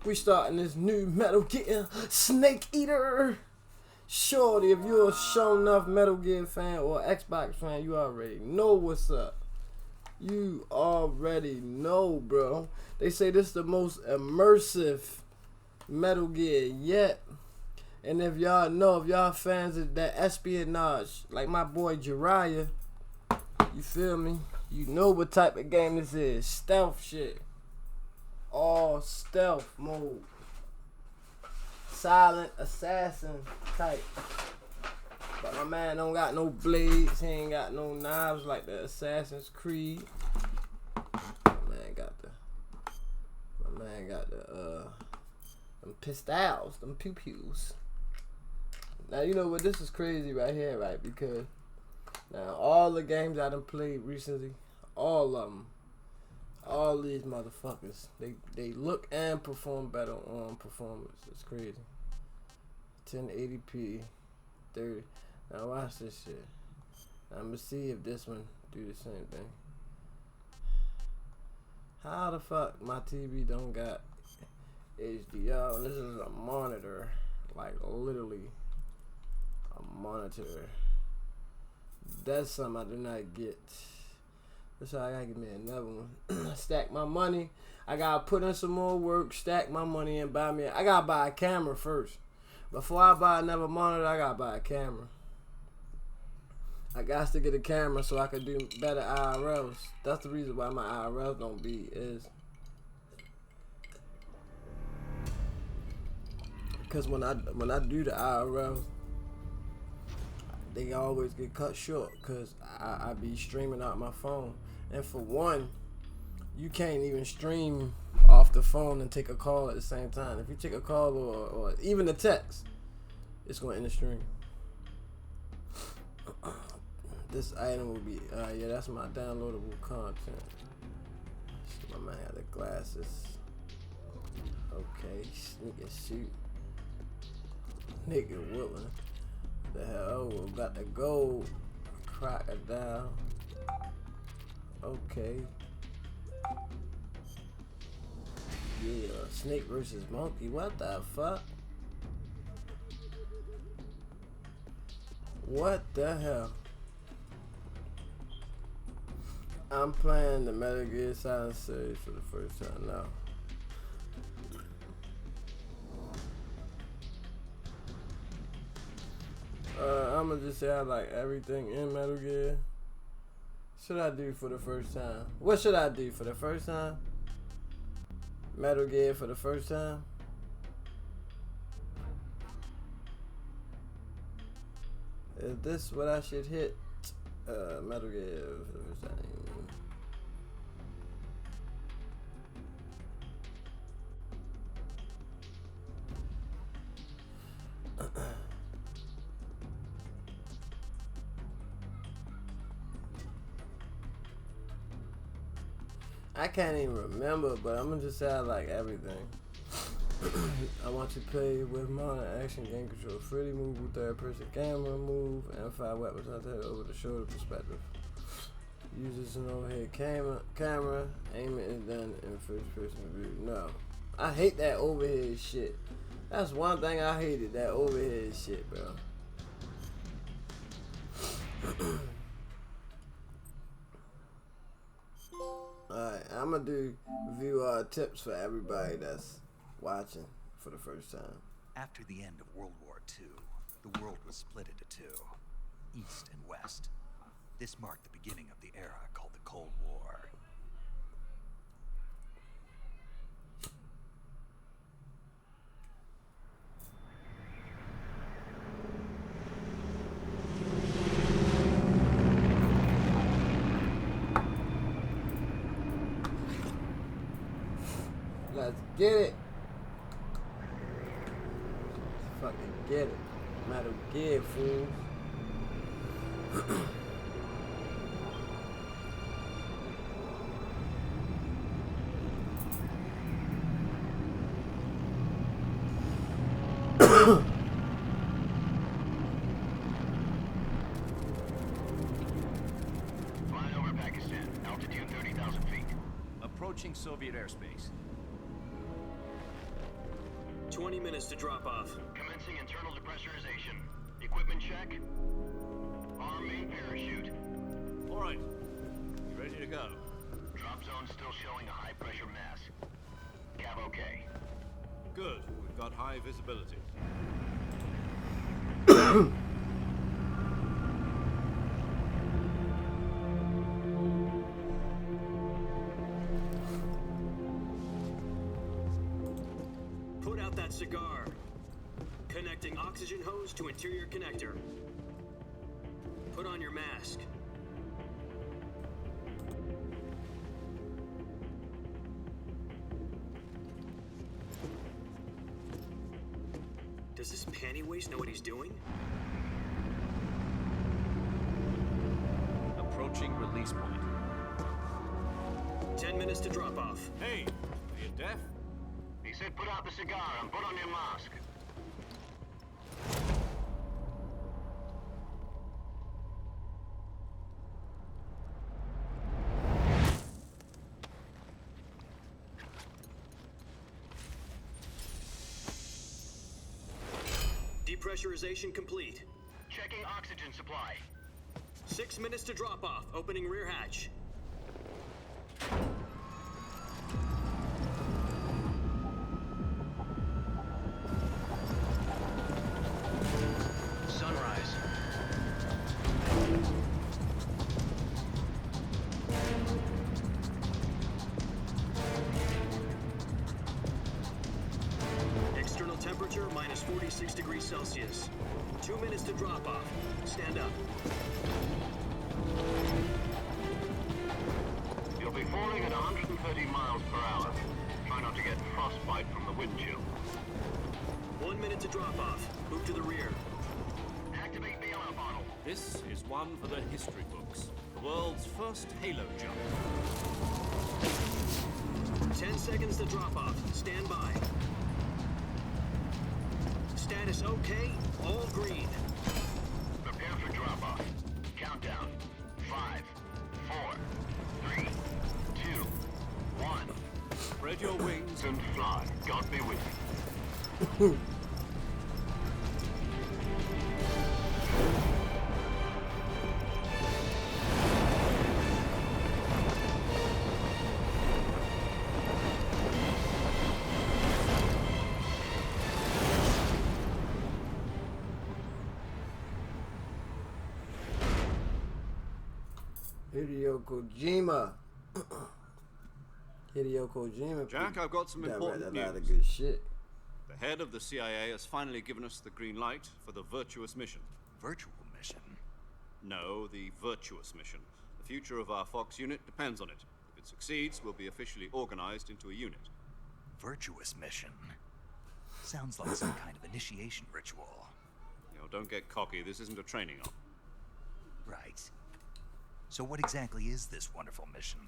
We starting this new Metal Gear Snake Eater. Shorty, if you're a show enough Metal Gear fan or Xbox fan, you already know what's up. You already know, bro. They say this is the most immersive Metal Gear yet. And if y'all know, if y'all fans of that espionage, like my boy Jiraiya, you feel me? You know what type of game this is. Stealth shit. All stealth mode. Silent assassin type. But my man don't got no blades. He ain't got no knives like the Assassin's Creed. My man got the them pistols, them pew pews. Now you know what, this is crazy right here, right? Because now all the games I done played recently, all of them, all these motherfuckers, they look and perform better on performance. It's crazy. 1080p, 30. Now watch this shit. I'm gonna see if this one do the same thing. How the fuck my TV don't got HDR? And this is a monitor, like literally a monitor. That's something I do not get. That's why I gotta give me another one. Stack my money. I gotta put in some more work, stack my money, and buy me. I gotta buy a camera first. Before I buy another monitor, I gotta buy a camera. I got to get a camera so I can do better IRLs. That's the reason why my IRLs don't be is because when I do the IRLs, they always get cut short because I be streaming out my phone. And for one, you can't even stream off the phone and take a call at the same time. If you take a call or even a text, it's going to end the stream. This item will be, yeah, that's my downloadable content. My man had the glasses. Okay, sneaker shoot. Nigga Woodland. The hell, oh, got the gold crocodile. Okay. Yeah, snake versus monkey. What the fuck? What the hell? I'm playing the Metal Gear Solid series for the first time now. I'm gonna just say I like everything in Metal Gear. Should I do for the first time? What should I do for the first time? Metal Gear for the first time? Is this what I should hit? Metal Gear for the first time. I can't even remember, but I'm gonna just say I like everything. I want to play with modern action game control, freely move with third person camera, move, and fire weapons out there over the shoulder perspective. Uses an overhead camera, aiming is done in first person view. No. I hate that overhead shit. That's one thing I hated, that overhead shit, bro. Alright, I'm gonna do view tips for everybody that's watching for the first time. After the end of World War II, the world was split into two, East and West. This marked the beginning of the era called the Cold War. Let's get it. Let's fucking get it. Metal Gear, fools. Flying over Pakistan, altitude 30,000 feet. Approaching Soviet airspace. 20 minutes to drop off. Commencing internal depressurization. Equipment check. Arm main parachute. All right. You ready to go? Drop zone still showing a high pressure mass. Cav okay. Good. We've got high visibility. Put out that cigar. Connecting oxygen hose to interior connector. Put on your mask. Does this panty waste know what he's doing? Approaching release point. 10 minutes to drop off. Hey, are you deaf? He said put out the cigar and put on your mask. Depressurization complete. Checking oxygen supply. 6 minutes to drop off. Opening rear hatch. Sunrise. External temperature minus 46 degrees Celsius. 2 minutes to drop off. Stand up. You'll be falling at 130 miles per hour. Try not to get frostbite from the wind chill. 1 minute to drop off. Move to the rear. Activate bailout bottle. This is one for the history books. The world's first halo jump. 10 seconds to drop off. Stand by. Status okay. All green. Prepare for drop off. Countdown. 5, 4, 3, 2, 1. Spread your wings And fly. God be with you. Hideo Kojima. Hideo Kojima. Jack, I've got some that important read a lot of news. good shit. The head of the CIA has finally given us the green light for the virtuous mission. Virtual mission? No, the virtuous mission. The future of our Fox unit depends on it. If it succeeds, we'll be officially organized into a unit. Virtuous mission? Sounds like some kind of initiation ritual. You know, don't get cocky. This isn't a training op. Right. So what exactly is this wonderful mission?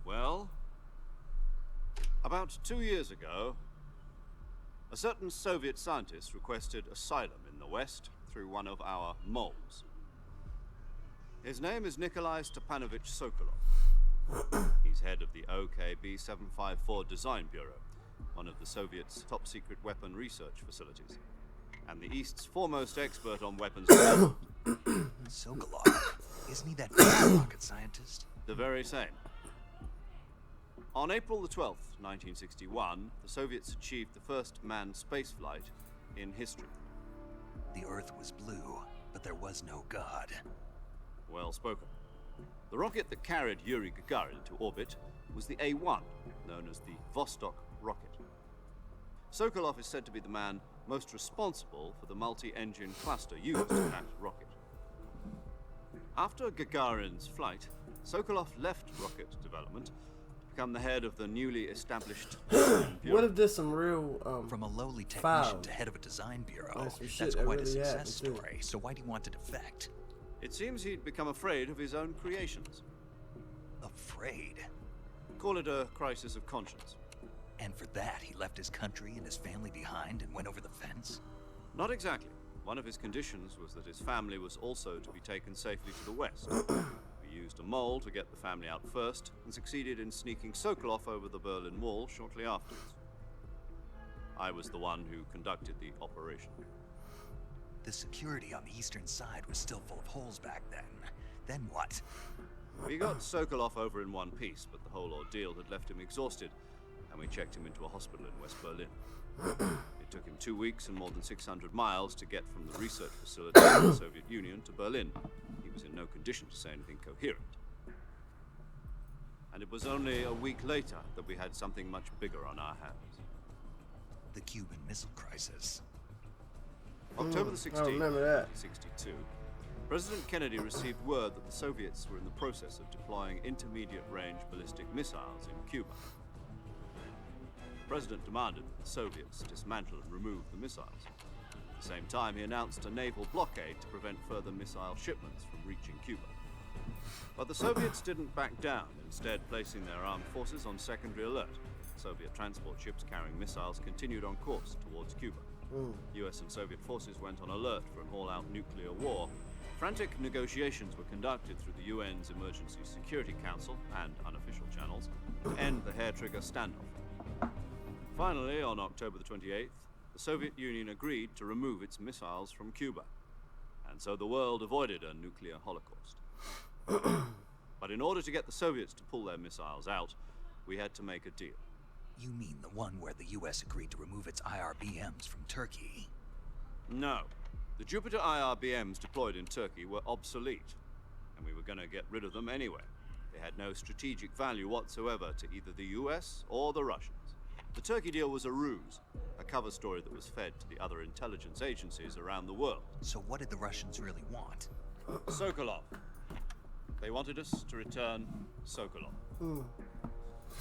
Well, about 2 years ago, a certain Soviet scientist requested asylum in the West through one of our moles. His name is Nikolai Stepanovich Sokolov. He's head of the OKB 754 Design Bureau, one of the Soviets' top-secret weapon research facilities, and the East's foremost expert on weapons development. Sokolov. Isn't he that famous rocket scientist? The very same. On April the 12th, 1961, the Soviets achieved the first manned spaceflight in history. The Earth was blue, but there was no God. Well spoken. The rocket that carried Yuri Gagarin into orbit was the A-1, known as the Vostok rocket. Sokolov is said to be the man most responsible for the multi-engine cluster used in that rocket. After Gagarin's flight, Sokolov left rocket development to become the head of the newly established Design Bureau. What if there's some real From a lowly technician files? to head of a design bureau. That's some shit That's that quite a really success happened, too. story. So why'd he want to defect? It seems he'd become afraid of his own creations. Afraid. Call it a crisis of conscience. And for that, he left his country and his family behind and went over the fence? Not exactly. One of his conditions was that his family was also to be taken safely to the west. We used a mole to get the family out first, and succeeded in sneaking Sokolov over the Berlin Wall shortly afterwards. I was the one who conducted the operation. The security on the eastern side was still full of holes back then. Then what? We got Sokolov over in one piece, but the whole ordeal had left him exhausted, and we checked him into a hospital in West Berlin. It took him 2 weeks and more than 600 miles to get from the research facility in the Soviet Union to Berlin. He was in no condition to say anything coherent. And it was only a week later that we had something much bigger on our hands. The Cuban Missile Crisis. October the 16th, I remember that. 1962, President Kennedy received word that the Soviets were in the process of deploying intermediate-range ballistic missiles in Cuba. The President demanded that the Soviets dismantle and remove the missiles. At the same time, he announced a naval blockade to prevent further missile shipments from reaching Cuba. But the Soviets didn't back down, instead placing their armed forces on secondary alert. Soviet transport ships carrying missiles continued on course towards Cuba. US and Soviet forces went on alert for an all-out nuclear war. Frantic negotiations were conducted through the UN's Emergency Security Council and unofficial channels to end the hair-trigger standoff. Finally, on October the 28th, the Soviet Union agreed to remove its missiles from Cuba. And so the world avoided a nuclear holocaust. But in order to get the Soviets to pull their missiles out, we had to make a deal. You mean the one where the US agreed to remove its IRBMs from Turkey? No. The Jupiter IRBMs deployed in Turkey were obsolete, and we were going to get rid of them anyway. They had no strategic value whatsoever to either the US or the Russians. The Turkey deal was a ruse, a cover story that was fed to the other intelligence agencies around the world. So what did the Russians really want? Sokolov. They wanted us to return Sokolov.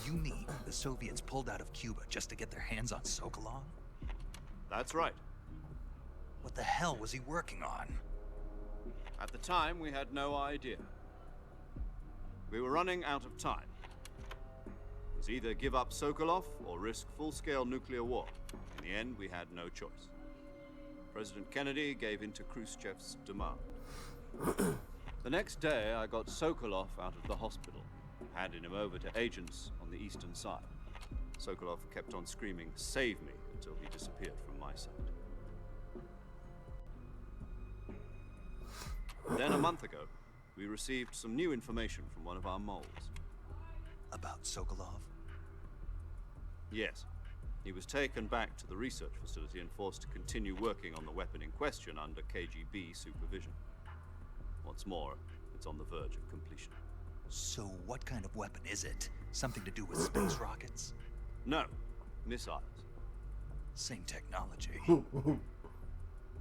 You mean the Soviets pulled out of Cuba just to get their hands on Sokolov? That's right. What the hell was he working on? At the time, we had no idea. We were running out of time. It was either give up Sokolov or risk full-scale nuclear war. In the end, we had no choice. President Kennedy gave in to Khrushchev's demand. The next day, I got Sokolov out of the hospital, handing him over to agents on the eastern side. Sokolov kept on screaming, "Save me," until he disappeared from my sight. Then a month ago, we received some new information from one of our moles. About Sokolov? Yes. He was taken back to the research facility and forced to continue working on the weapon in question under KGB supervision. What's more, it's on the verge of completion. So what kind of weapon is it? Something to do with space rockets? No, missiles. Same technology.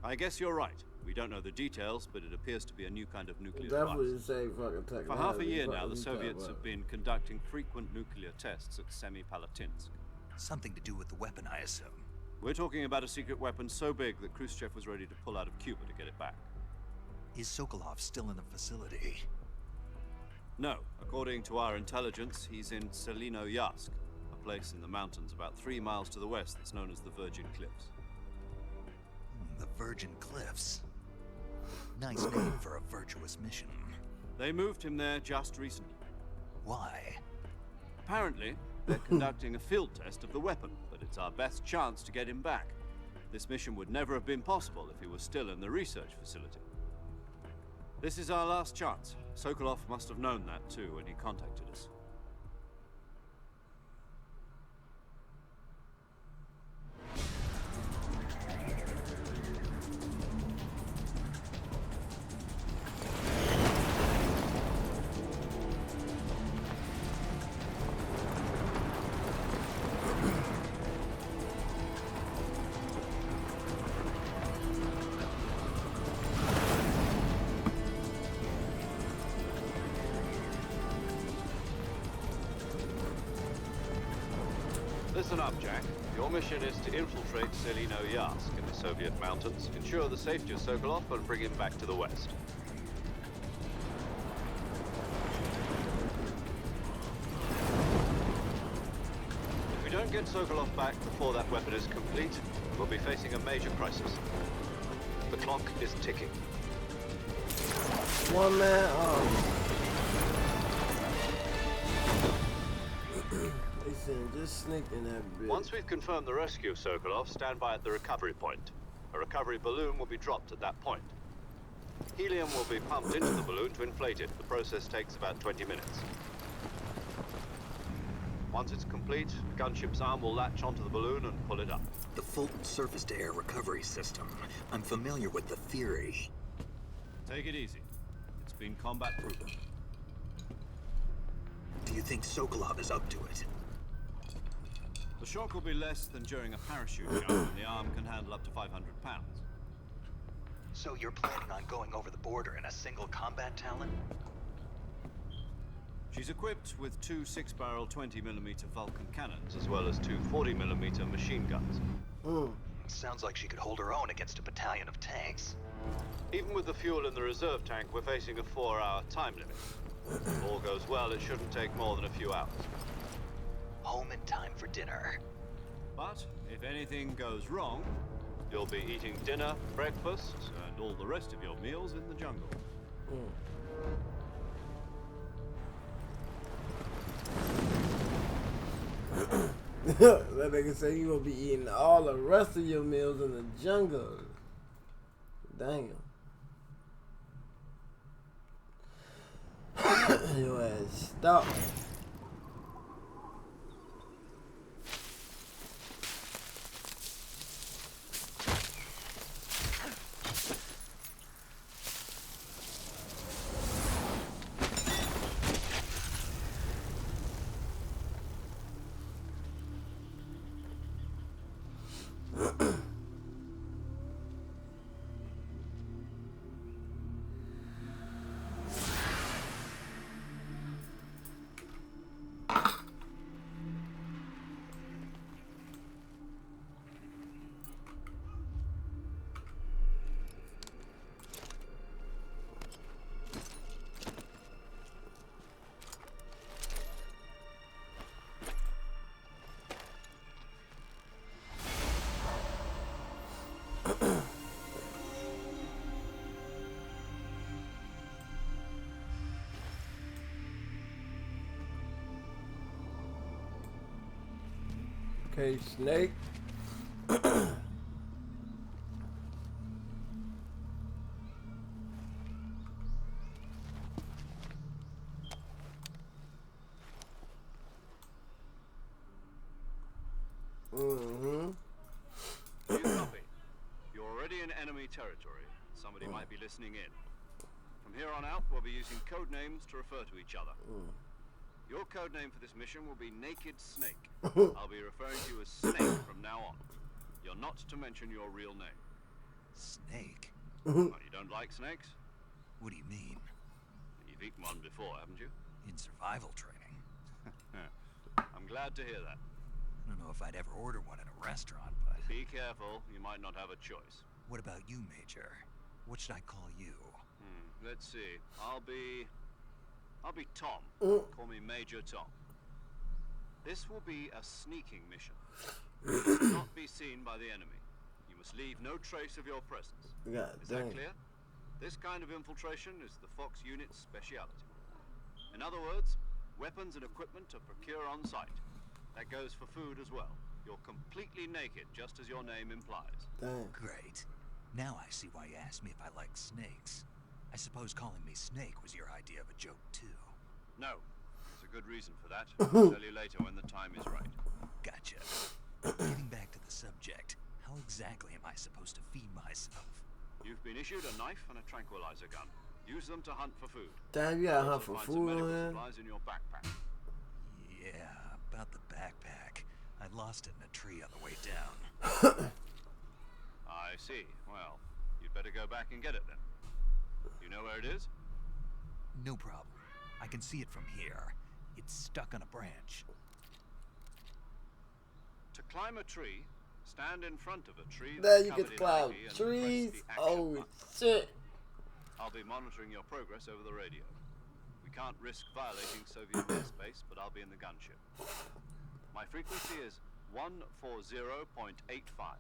I guess you're right. We don't know the details, but it appears to be a new kind of nuclear Definitely the device. same fucking technology. For half a year now, the Fucking Soviets have been conducting frequent nuclear tests at Semipalatinsk. Something to do with the weapon, I assume. We're talking about a secret weapon so big that Khrushchev was ready to pull out of Cuba to get it back. Is Sokolov still in the facility? No, according to our intelligence, he's in Selino-Yarsk, a place in the mountains about 3 miles to the west that's known as the Virgin Cliffs. The Virgin Cliffs. Nice name for a virtuous mission. They moved him there just recently. Why? Apparently, they're conducting a field test of the weapon, but it's our best chance to get him back. This mission would never have been possible if he was still in the research facility. This is our last chance. Sokolov must have known that too when he contacted us. Listen up, Jack. Your mission is to infiltrate Selino-Yarsk in the Soviet mountains, ensure the safety of Sokolov, and bring him back to the west. If we don't get Sokolov back before that weapon is complete, we'll be facing a major crisis. The clock is ticking. One man, they saying just sneak in that bitch. Once we've confirmed the rescue of Sokolov, stand by at the recovery point. A recovery balloon will be dropped at that point. Helium will be pumped into the balloon to inflate it. The process takes about 20 minutes. Once it's complete, the gunship's arm will latch onto the balloon and pull it up. The Fulton surface-to-air recovery system. I'm familiar with the theory. Take it easy. It's been combat-proven. Do you think Sokolov is up to it? The shock will be less than during a parachute jump, and the arm can handle up to 500 pounds. So you're planning on going over the border in a single combat Talon? She's equipped with two 6-barrel 20mm Vulcan cannons, as well as two 40mm machine guns. Sounds like she could hold her own against a battalion of tanks. Even with the fuel in the reserve tank, we're facing a 4-hour time limit. If all goes well, it shouldn't take more than a few hours. Home in time for dinner. But if anything goes wrong, you'll be eating dinner, breakfast, and all the rest of your meals in the jungle. That nigga say you gonna be eating all the rest of your meals in the jungle. Damn. Your ass stop. Okay, Snake. You copy. You're already in enemy territory. Somebody might be listening in. From here on out, we'll be using code names to refer to each other. Your code name for this mission will be Naked Snake. I'll be referring to you as Snake from now on. You're not to mention your real name. Snake? Oh, you don't like snakes? What do you mean? You've eaten one before, haven't you? In survival training? I'm glad to hear that. I don't know if I'd ever order one in a restaurant, but... Be careful, you might not have a choice. What about you, Major? What should I call you? Let's see. I'll be Tom. Call me Major Tom. This will be a sneaking mission. You must not be seen by the enemy. You must leave no trace of your presence. Is that clear? This kind of infiltration is the Fox unit's speciality. In other words, weapons and equipment are procured on site. That goes for food as well. You're completely naked, just as your name implies. Great. Now I see why you asked me if I like snakes. I suppose calling me Snake was your idea of a joke, too. No. There's a good reason for that. I'll tell you later when the time is right. Gotcha. Getting back to the subject, how exactly am I supposed to feed myself? You've been issued a knife and a tranquilizer gun. Use them to hunt for food. Damn, you gotta hunt Also for find some food medical on here. supplies in your backpack. Yeah, about the backpack. I lost it in a tree on the way down. I see. Well, you'd better go back and get it then. You know where it is? No problem. I can see it from here. It's stuck on a branch. To climb a tree, stand in front of a tree. There that's you covered can in climb ivy and trees. press the action Oh button. shit. I'll be monitoring your progress over the radio. We can't risk violating Soviet airspace, but I'll be in the gunship. My frequency is 140.85.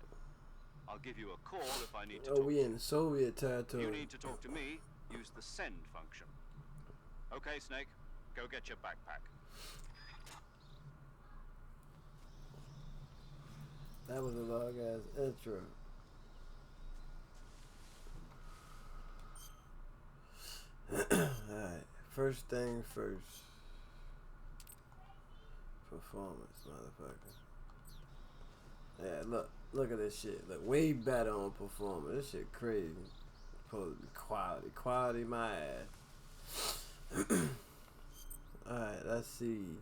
I'll give you a call if I need to Oh, talk. we in Soviet If territory. you need to talk to me, use the send function. Okay, Snake, go get your backpack. That was a long ass intro. Alright, first thing first. Performance, motherfucker. Yeah, look at this shit. Look, way better on performance. This shit crazy. Supposed to be quality. Quality my ass. Alright, let's see.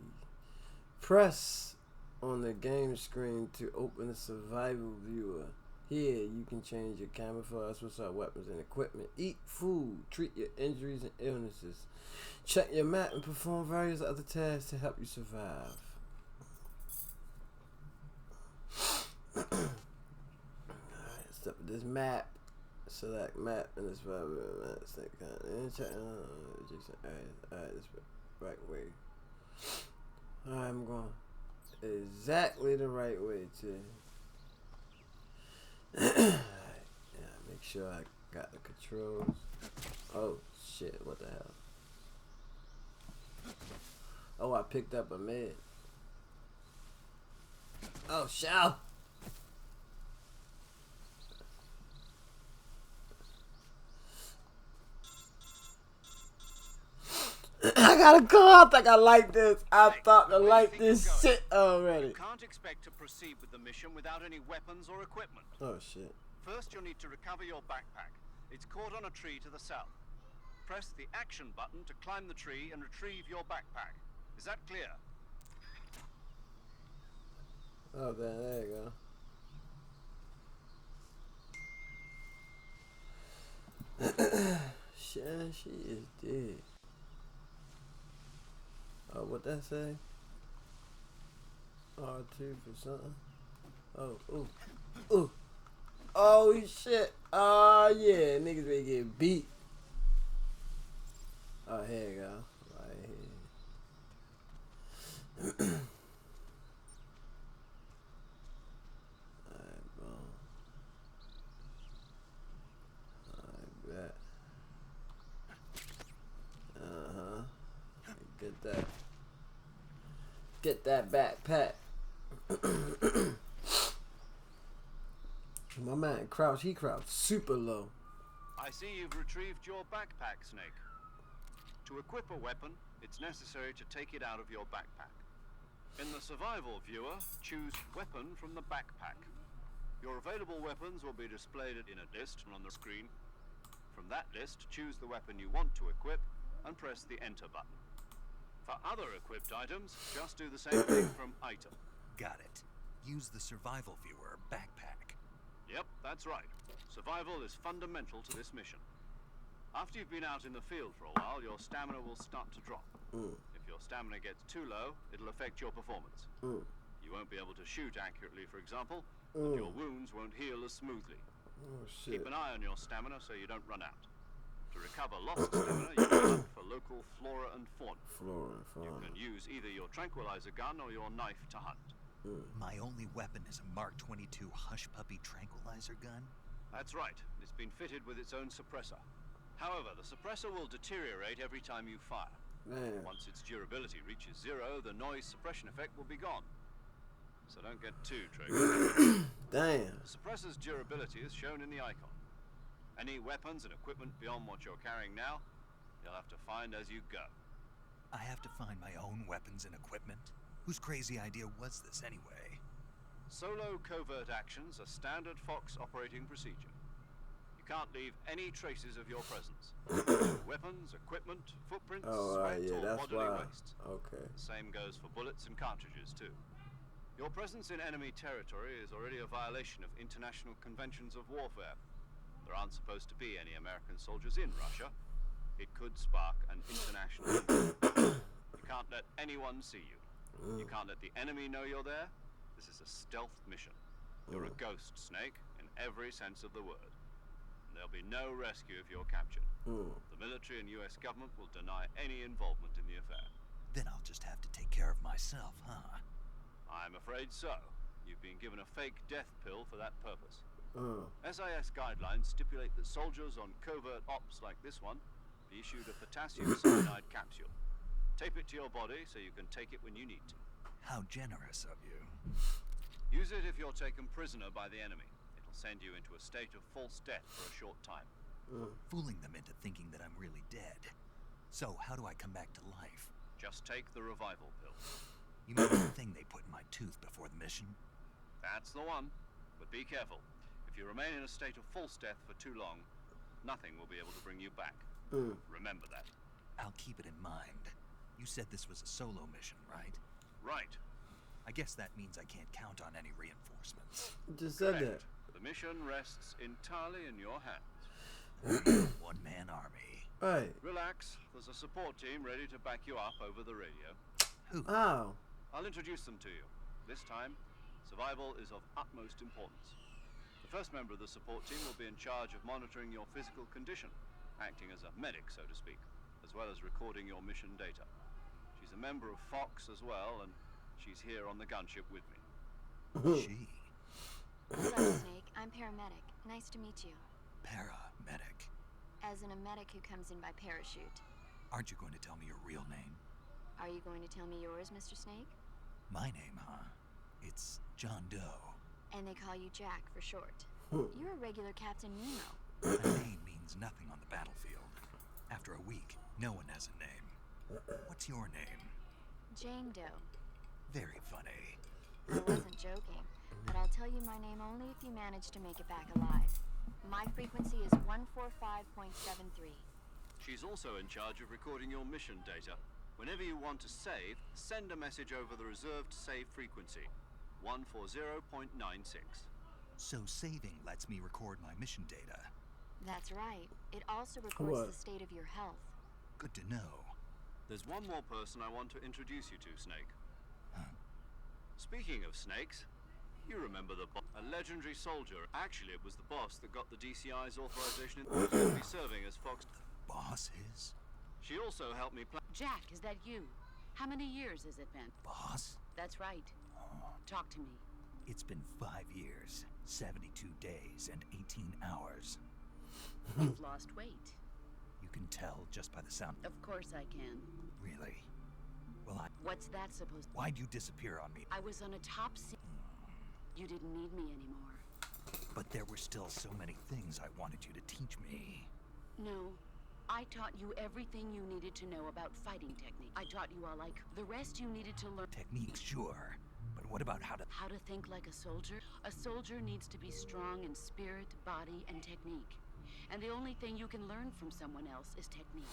Press on the game screen to open the survival viewer. Here, you can change your camouflage, switch out weapons and equipment, eat food, treat your injuries and illnesses, check your map, and perform various other tasks to help you survive. Alright, step with this map. Select map in this Alright, this right way. Alright, I'm going exactly the right way too. Alright, yeah, make sure I got the controls. Oh shit, what the hell? Oh, I picked up a med. Oh, shell. I gotta go. I think I like this. I thought I like this shit already. You can't expect to proceed with the mission without any weapons or equipment. Oh shit. First, you'll need to recover your backpack. It's caught on a tree to the south. Press the action button to climb the tree and retrieve your backpack. Is that clear? Oh, there you go. Shit, she is dead. Oh, what that say? R2 for something. Oh, ooh, ooh. Oh shit. Oh yeah, niggas ready to get beat. Oh, here you go. Right here. Alright, boom. I bet. Get that. Get that backpack. My man crouch, he crouched super low. I see you've retrieved your backpack, Snake. To equip a weapon, it's necessary to take it out of your backpack. In the survival viewer, choose weapon from the backpack. Your available weapons will be displayed in a list on the screen. From that list, choose the weapon you want to equip and press the enter button. For other equipped items, just do the same thing from item. Got it. Use the survival viewer backpack. Yep, that's right. Survival is fundamental to this mission. After you've been out in the field for a while, your stamina will start to drop. If your stamina gets too low, it'll affect your performance. You won't be able to shoot accurately, for example, and your wounds won't heal as smoothly. Oh shit. Keep an eye on your stamina so you don't run out. To recover lost stamina, you can look for local flora and fauna. You can use either your tranquilizer gun or your knife to hunt. My only weapon is a Mark 22 Hush Puppy tranquilizer gun? That's right. It's been fitted with its own suppressor. However, the suppressor will deteriorate every time you fire. Man. Once its durability reaches 0, the noise suppression effect will be gone. So don't get too triggered. Damn. The suppressor's durability is shown in the icon. Any weapons and equipment beyond what you're carrying now, you'll have to find as you go. I have to find my own weapons and equipment? Whose crazy idea was this anyway? Solo covert actions are standard Fox operating procedure. You can't leave any traces of your presence. Weapons, equipment, footprints, sweat, yeah, or that's bodily why. waste. Okay. The same goes for bullets and cartridges too. Your presence in enemy territory is already a violation of international conventions of warfare. There aren't supposed to be any American soldiers in Russia. It could spark an international incident. You can't let anyone see you. You can't let the enemy know you're there. This is a stealth mission. You're a ghost, Snake, in every sense of the word. And there'll be no rescue if you're captured. The military and US government will deny any involvement in the affair. Then I'll just have to take care of myself, huh? I'm afraid so. You've been given a fake death pill for that purpose. SIS guidelines stipulate that soldiers on covert ops like this one be issued a potassium cyanide capsule. Tape it to your body so you can take it when you need to. How generous of you. Use Use it if you're taken prisoner by the enemy. It'll send you into a state of false death for a short time. Fooling them into thinking that I'm really dead. So, how do I come back to life? Just take the revival pill. You mean the thing they put in my tooth before the mission? That's the one. But be careful. If you remain in a state of false death for too long, nothing will be able to bring you back. Remember that. I'll keep it in mind. You said this was a solo mission, right? Right. I guess that means I can't count on any reinforcements. Just said that. Correct. The mission rests entirely in your hands. One-man army. Right. Relax. There's a support team ready to back you up over the radio. Who? How? I'll introduce them to you. This time, survival is of utmost importance. The first member of the support team will be in charge of monitoring your physical condition, acting as a medic, so to speak, as well as recording your mission data. She's a member of Fox as well, and she's here on the gunship with me. She. Hello, Snake. I'm paramedic. Nice to meet you. Paramedic. As in a medic who comes in by parachute. Aren't you going to tell me your real name? Are you going to tell me yours, Mr. Snake? My name, huh? It's John Doe. And they call you Jack for short. You're a regular Captain Nemo. A name means nothing on the battlefield. After a week, no one has a name. What's your name? Jane Doe. Very funny. I wasn't joking, but I'll tell you my name only if you manage to make it back alive. My frequency is 145.73. She's also in charge of recording your mission data. Whenever you want to save, send a message over the reserved save frequency, 140.96. So saving lets me record my mission data. That's right. It also records the state of your health. Good to know. There's one more person I want to introduce you to, Snake. Huh? Speaking of snakes, you remember a legendary soldier. Actually, it was the boss that got the DCI's authorization to be serving as Fox. Boss is? She also helped me plan. Jack, is that you? How many years has it been? Boss? That's right. Talk to me. It's been 5 years, 72 days, and 18 hours. You've lost weight. You can tell just by the sound. Of course I can. Really? Well, What's that supposed to... why'd you disappear on me? I was on a top You didn't need me anymore. But there were still so many things I wanted you to teach me. No. I taught you everything you needed to know about fighting technique. I taught you all the rest you needed to learn. Techniques, sure. But what about how to... How to think like a soldier? A soldier needs to be strong in spirit, body, and technique. And the only thing you can learn from someone else is technique.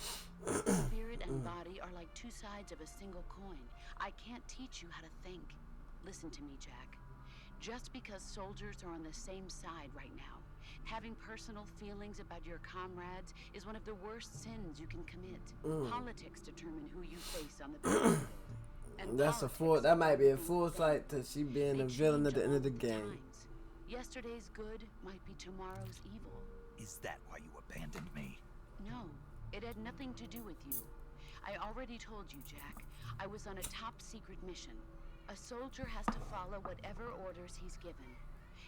Spirit and body are like two sides of a single coin. I can't teach you how to think. Listen to me, Jack. Just because soldiers are on the same side right now, having personal feelings about your comrades is one of the worst sins you can commit. Politics determine who you face on the battlefield. And That's a full. That might be a full fight to she being a villain at the end of the game. Yesterday's good might be tomorrow's evil. Is that why you abandoned me? No, it had nothing to do with you. I already told you, Jack. I was on a top secret mission. A soldier has to follow whatever orders he's given.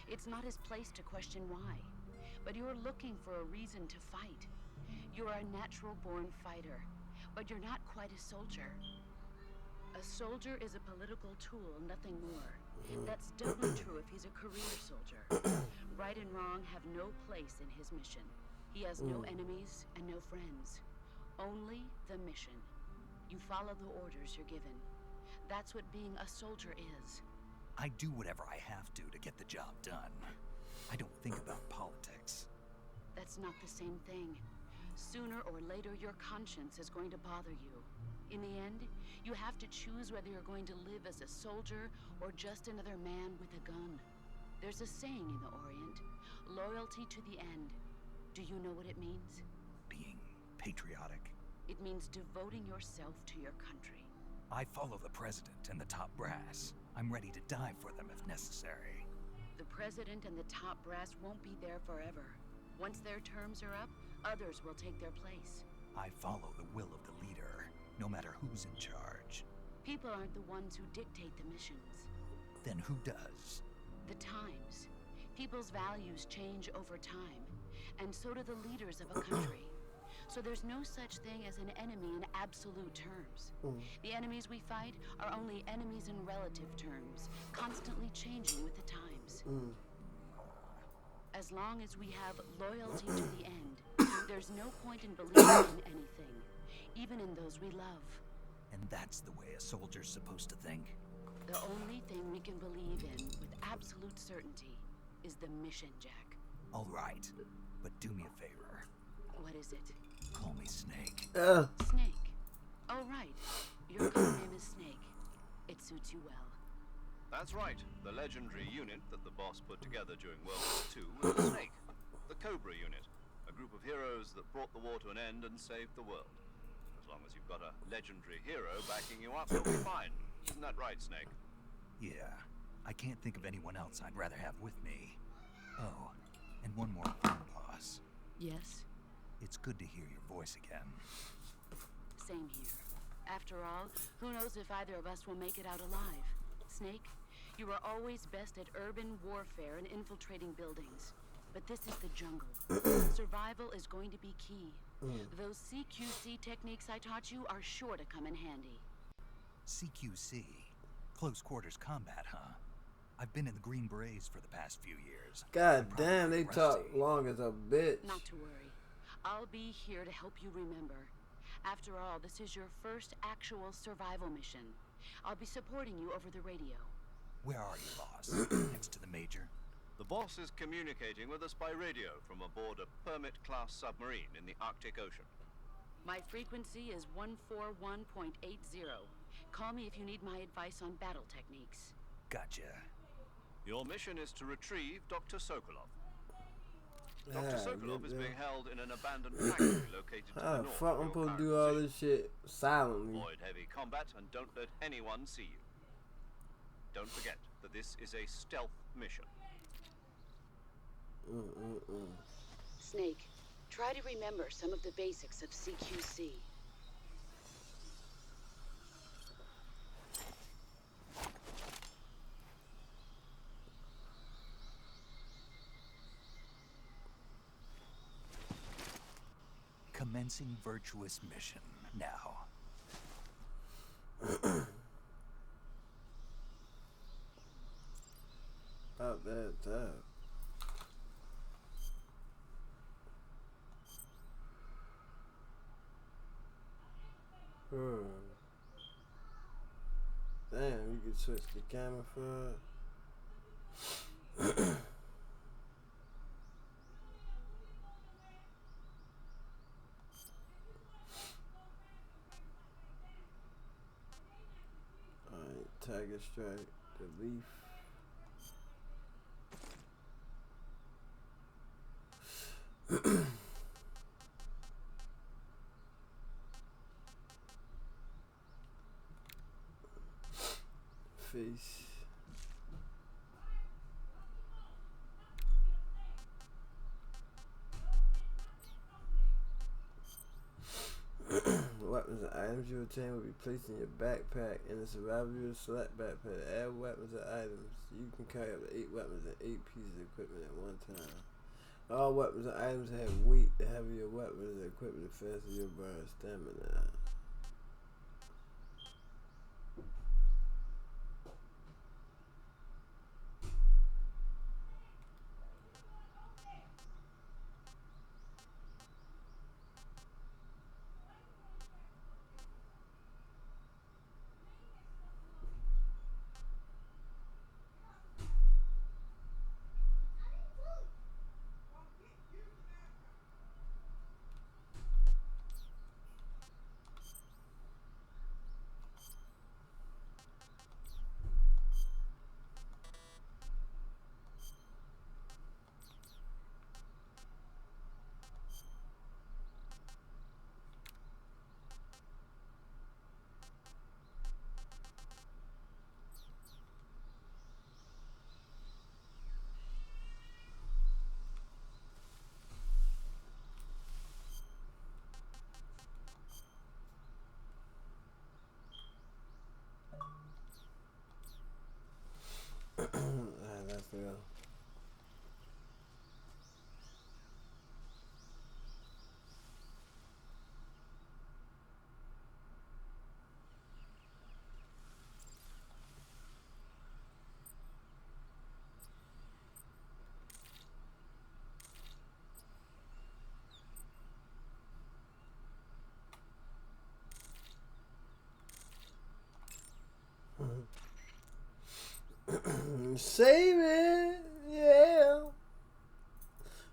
It's not his place to question why. But you're looking for a reason to fight. You're a natural-born fighter, but you're not quite a soldier. A soldier is a political tool, nothing more. That's doubly true if he's a career soldier. Right and wrong have no place in his mission. He has no enemies and no friends. Only the mission. You follow the orders you're given. That's what being a soldier is. I do whatever I have to get the job done. I don't think about politics. That's not the same thing. Sooner or later, your conscience is going to bother you. In the end, you have to choose whether you're going to live as a soldier or just another man with a gun. There's a saying in the Orient, loyalty to the end. Do you know what it means? Being patriotic. It means devoting yourself to your country. I follow the president and the top brass. I'm ready to die for them if necessary. The president and the top brass won't be there forever. Once their terms are up, others will take their place. I follow the will of the leader, no matter who's in charge. People aren't the ones who dictate the missions. Then who does? The times. People's values change over time, and so do the leaders of a country. So there's no such thing as an enemy in absolute terms. The enemies we fight are only enemies in relative terms, constantly changing with the times. choice. As long as we have loyalty to the end, there's no point in believing in anything, even in those we love. And that's the way a soldier's supposed to think. The only thing we can believe in with absolute certainty is the mission, Jack. All right, but do me a favor. What is it? Call me Snake. Snake. Oh, right. Your code name is Snake. It suits you well. That's right. The legendary unit that the boss put together during World War II was the Snake, the Cobra unit, a group of heroes that brought the war to an end and saved the world. As long as you've got a legendary hero backing you up, you'll be fine. Isn't that right, Snake? Yeah, I can't think of anyone else I'd rather have with me. Oh, and one more thing, boss. Yes? It's good to hear your voice again. Same here. After all, who knows if either of us will make it out alive? Snake, you are always best at urban warfare and infiltrating buildings. But this is the jungle. Survival is going to be key. Those CQC techniques I taught you are sure to come in handy. CQC? Close quarters combat, huh? I've been in the Green Berets for the past few years. God damn, they talk long as a bitch. Not to worry. I'll be here to help you remember. After all, this is your first actual survival mission. I'll be supporting you over the radio. Where are you, boss? Next to the Major? The boss is communicating with us by radio from aboard a Permit-class submarine in the Arctic Ocean. My frequency is 141.80. Call me if you need my advice on battle techniques. Gotcha. Your mission is to retrieve Dr. Sokolov. Dr. Sokolov is being held in an abandoned factory located to the How the north. fuck of I'm your supposed to current do all position. this shit silently? Avoid heavy combat and don't let anyone see you. Don't forget that this is a stealth mission. Snake, try to remember some of the basics of CQC. Commencing virtuous mission now. About that time. Damn, you can switch the camera for it. Alright, Tiger Strike, the leaf. Face. Weapons and items you obtain will be placed in your backpack. In the survival, you select backpack. Add weapons and items. You can carry up to 8 weapons and 8 pieces of equipment at one time. All weapons and items have weight. The heavier weapons and equipment, the faster you burn stamina. Save it. Yeah.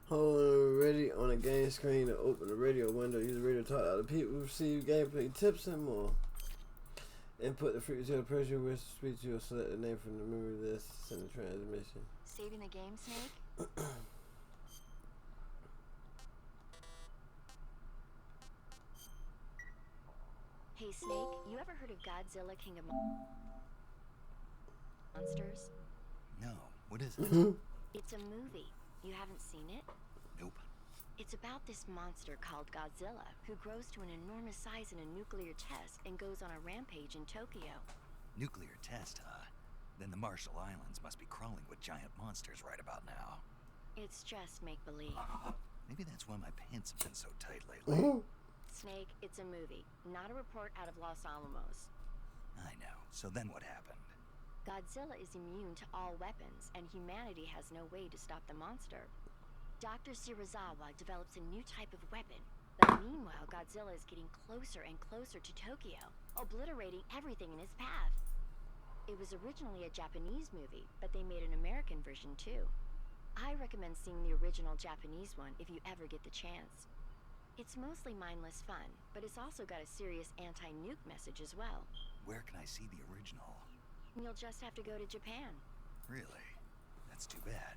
Hold ready on a game screen to open the radio window. Use the radio to talk to other people, receive gameplay tips and more. Input the frequency of the person who wishes to speak to you or select the name from the memory list. Send the transmission. Saving the game, Snake? Hey, Snake, you ever heard of Godzilla, King of Monsters? No, what is it? It's a movie. You haven't seen it? Nope. It's about this monster called Godzilla, who grows to an enormous size in a nuclear test and goes on a rampage in Tokyo. Nuclear test, huh? Then the Marshall Islands must be crawling with giant monsters right about now. It's just make-believe. Maybe that's why my pants have been so tight lately. Snake, it's a movie, not a report out of Los Alamos. I know. So then what happened? Godzilla is immune to all weapons, and humanity has no way to stop the monster. Dr. Shirazawa develops a new type of weapon, but meanwhile Godzilla is getting closer and closer to Tokyo, obliterating everything in his path. It was originally a Japanese movie, but they made an American version too. I recommend seeing the original Japanese one if you ever get the chance. It's mostly mindless fun, but it's also got a serious anti-nuke message as well. Where can I see the original? You'll just have to go to Japan. Really? That's too bad.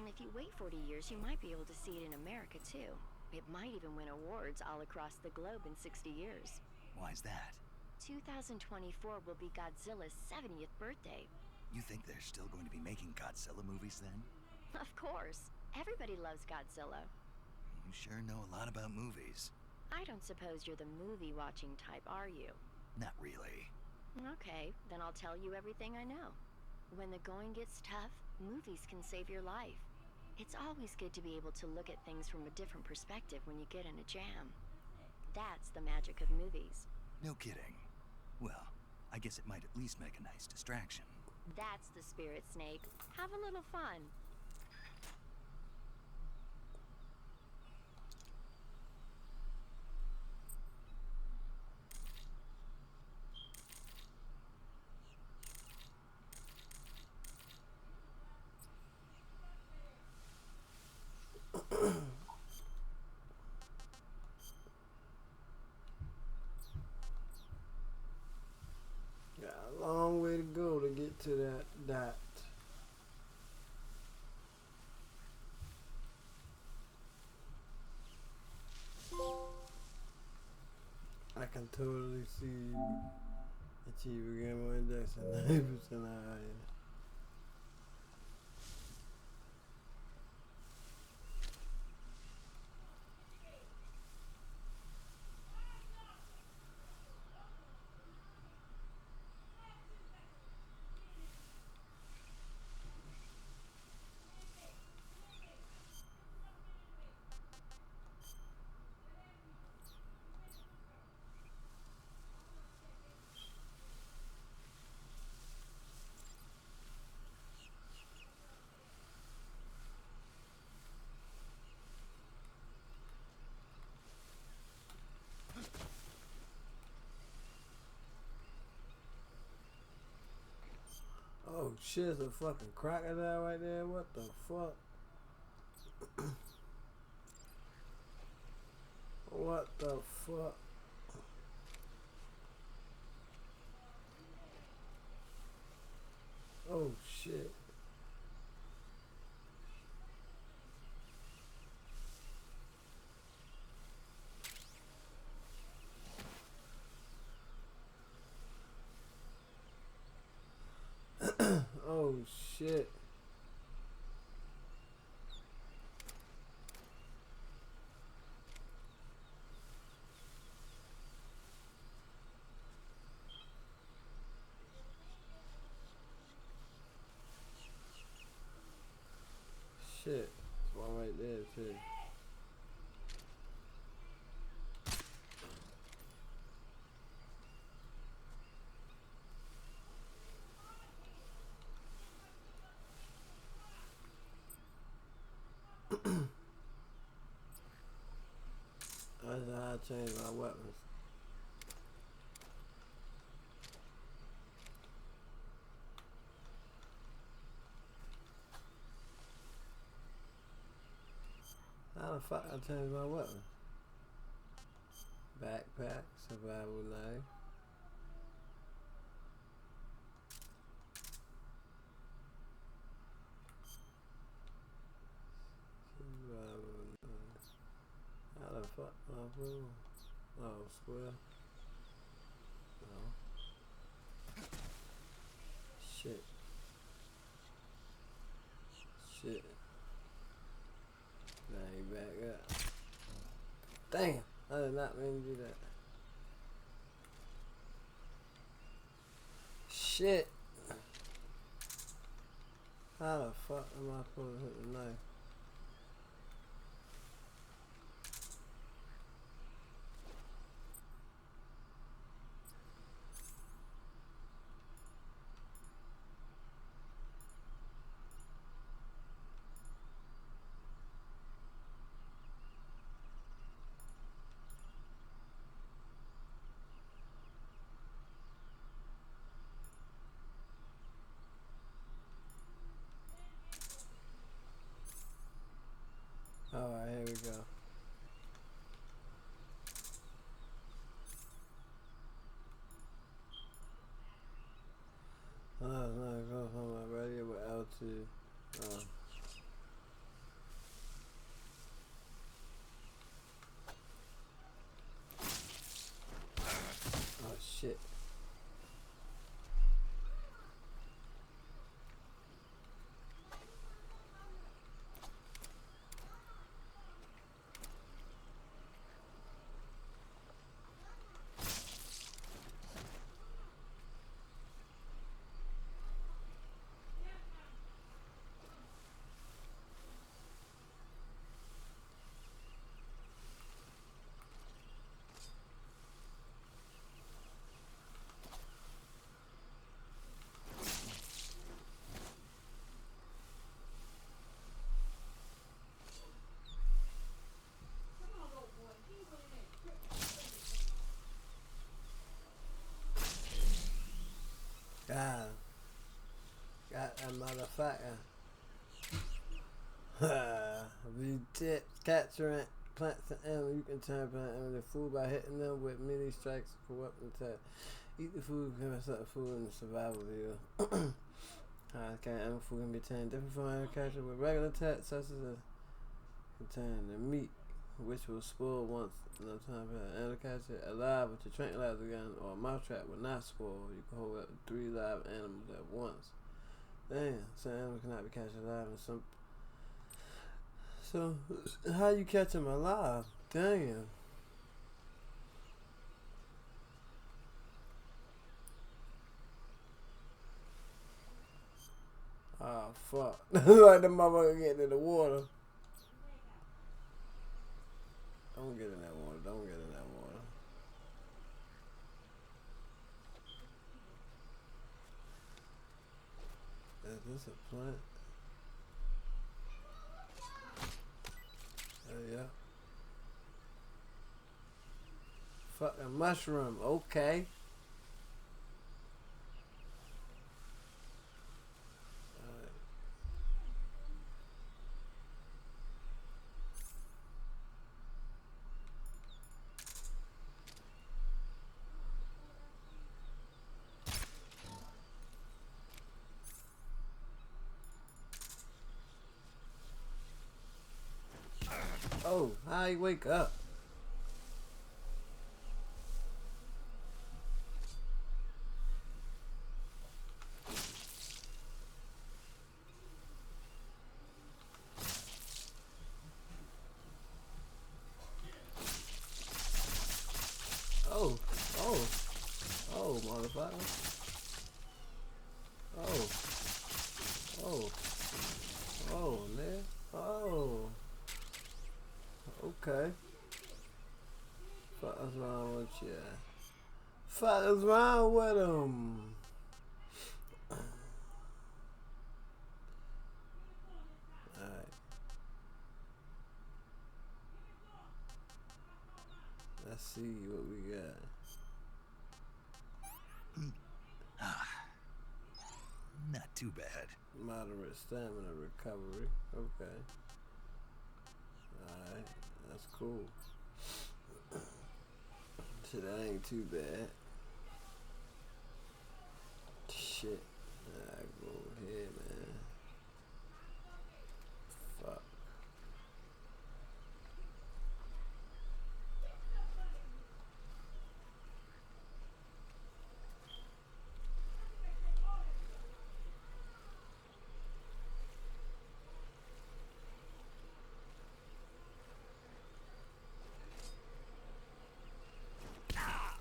If you wait 40 years, you might be able to see it in America too. It might even win awards all across the globe in 60 years. Why's that? 2024 will be Godzilla's 70th birthday. You think they're still going to be making Godzilla movies then? Of course. Everybody loves Godzilla. You sure know a lot about movies. I don't suppose you're the movie-watching type, are you? Not really. Okay, then I'll tell you everything I know. When the going gets tough, movies can save your life. It's always good to be able to look at things from a different perspective when you get in a jam. That's the magic of movies. No kidding. Well, I guess it might at least make a nice distraction. That's the spirit, Snake. Have a little fun. Got a long way to go to get to that. I can totally see you achieve a gamma index at 90% higher. Oh shit, it's a fucking crocodile right there. What the fuck? What the fuck? Oh shit. Oh shit. Shit. There's one right there too. That's how I change my weapons. the fuck I changed my weapon? Backpack, survival knife. Survival knife. How the fuck my food? Oh, square. No. Shit. Shit. Now he back up. Damn! I did not mean to do that. Shit! How the fuck am I supposed to hit the knife? Alright, here we go. Oh, no, go from my radio with L2. Oh, shit. God. Got that motherfucker. These tips, capturing plants and animals. You can turn plant animals to food by hitting them with mini strikes for weapon attack. Eat the food, give us up food in the survival video. Okay, animal food can be turned different from animal capture with regular attacks, such as a containing the meat, which will spoil once enough time for animal capture alive with a tranquilizer gun or a mousetrap will not spoil. You can hold up to 3 live animals at once. Damn, some animals cannot be captured alive and some. So, how you catch them alive? Damn. Oh, fuck. Like the motherfucker getting in the water. Don't get in that water. Don't get in that water. Is this a plant? Yeah. Fucking mushroom. Okay. Oh, how you wake up? Oh, oh, oh, motherfucker. Oh, oh, oh, man. Oh, okay. Fuck is wrong with you? Fuck is wrong with him? Alright. Let's see what we got. Not too bad. Moderate stamina recovery. Okay. Alright, that's cool. Shit, that ain't too bad. Shit. Alright, go ahead, man. Fuck.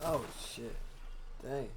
Oh shit. Dang.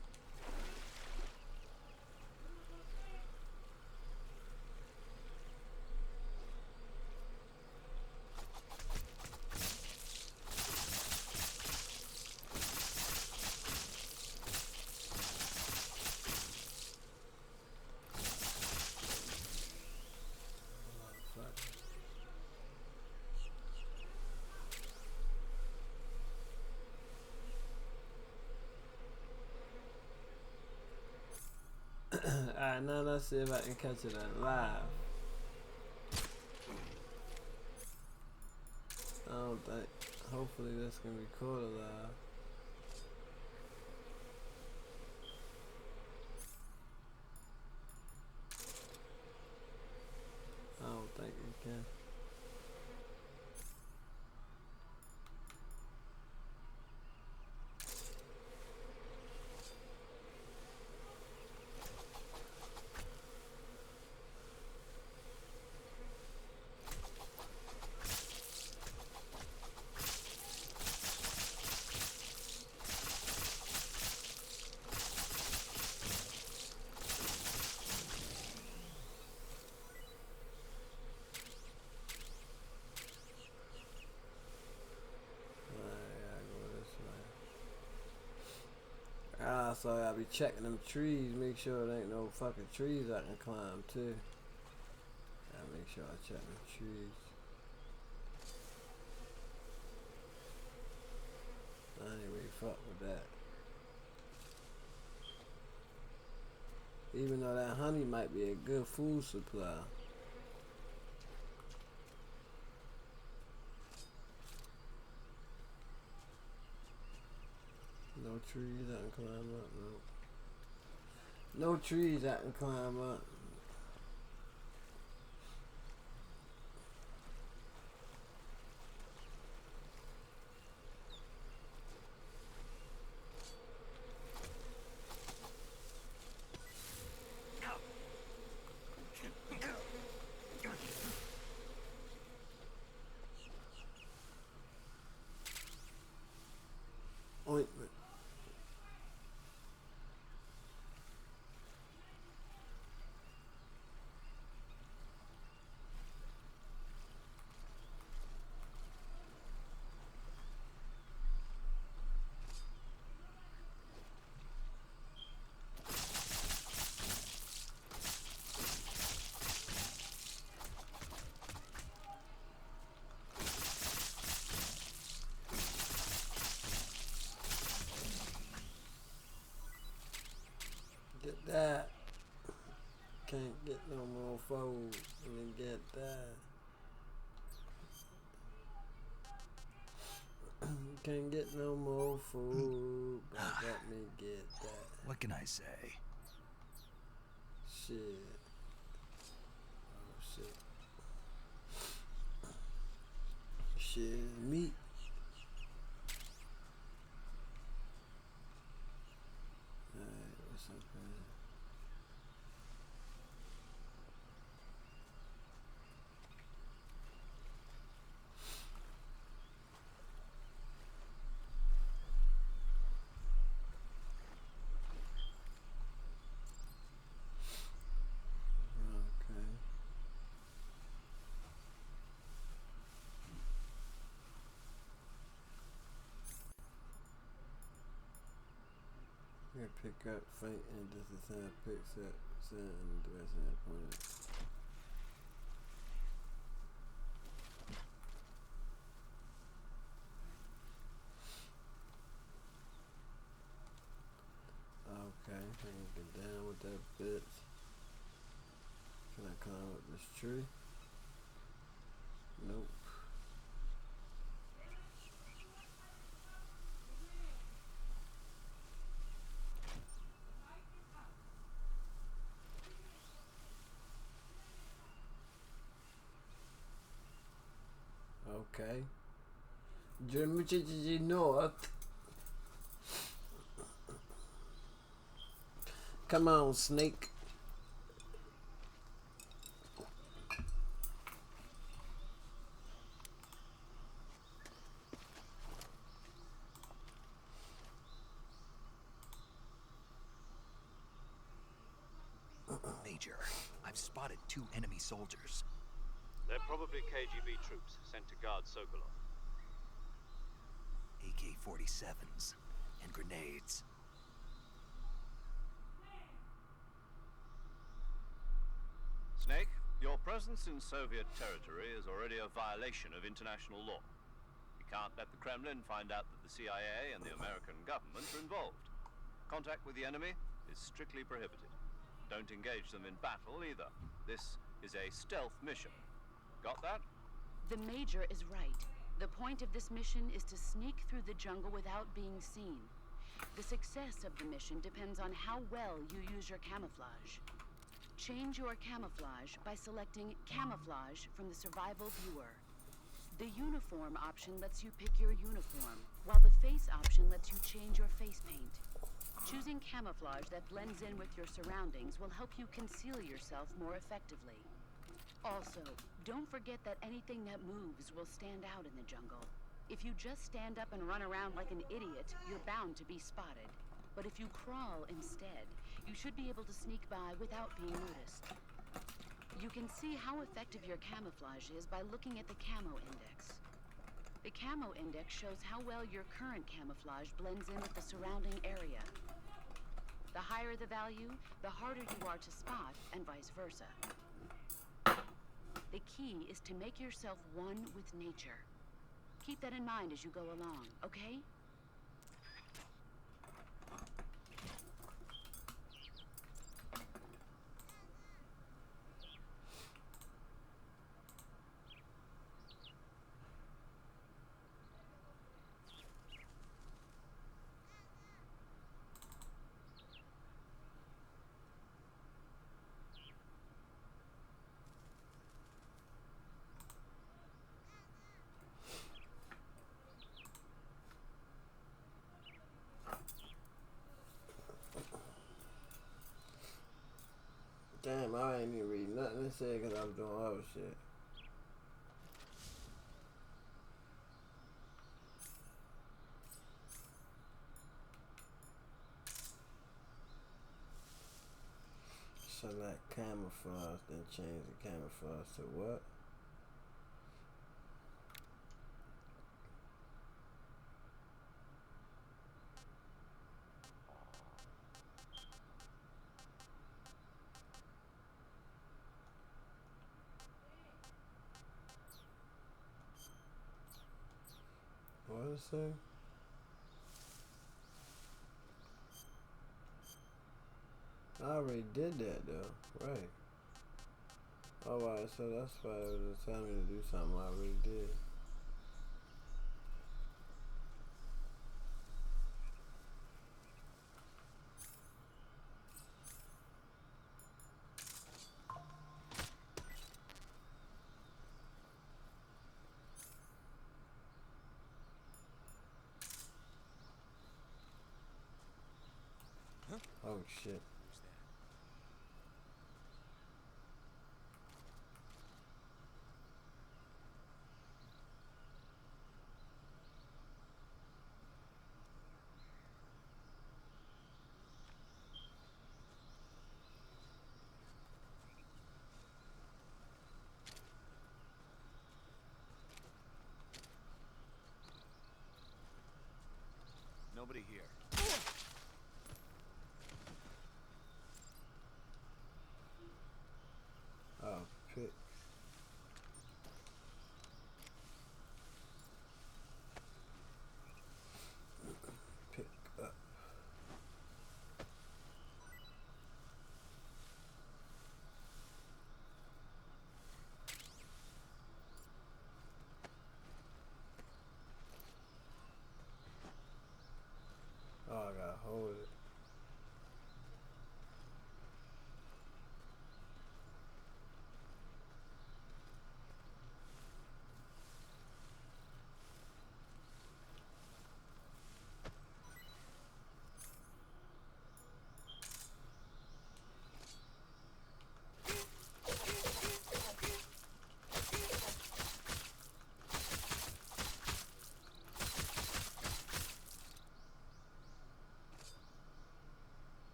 Alright, now let's see if I can catch it alive. I don't think. Hopefully this can record alive. I don't think it can. So I'll be checking them trees, make sure there ain't no fucking trees I can climb too. I'll make sure I check them trees. Anyway, fuck with that. Even though that honey might be a good food supply. No trees I can climb up, no. No trees I can climb up. Ointment. Get that. Can't get no more food. Let me get that. Can't get no more food, but let me get that. What can I say? Shit. Oh shit. Shit, meat. Alright, what's up here? Okay. Here, pick up, faint, and just the time picks up, send, and the rest of that point. Okay, I can get down with that bitch. Can I climb up this tree? Nope. Okay. Germany North. Come on, Snake. Major, I've spotted 2 enemy soldiers. They're probably KGB troops sent to guard Sokolov. AK-47s and grenades. Snake, your presence in Soviet territory is already a violation of international law. You can't let the Kremlin find out that the CIA and the American government are involved. Contact with the enemy is strictly prohibited. Don't engage them in battle either. This is a stealth mission. Got that? The Major is right. The point of this mission is to sneak through the jungle without being seen. The success of the mission depends on how well you use your camouflage. Change your camouflage by selecting Camouflage from the Survival Viewer. The Uniform option lets you pick your uniform, while the Face option lets you change your face paint. Choosing camouflage that blends in with your surroundings will help you conceal yourself more effectively. Also, don't forget that anything that moves will stand out in the jungle. If you just stand up and run around like an idiot, you're bound to be spotted. But if you crawl instead, you should be able to sneak by without being noticed. You can see how effective your camouflage is by looking at the Camo Index. The Camo Index shows how well your current camouflage blends in with the surrounding area. The higher the value, the harder you are to spot, and vice versa. The key is to make yourself one with nature. Keep that in mind as you go along, okay? Damn, I ain't even read nothing to say because I was doing other shit. Select camouflage, then change the camouflage to what? What did it say? I already did that though, right? Alright, so that's why it was telling me to do something I already did. Oh shit. Nobody here. Oh, pick. Pick up.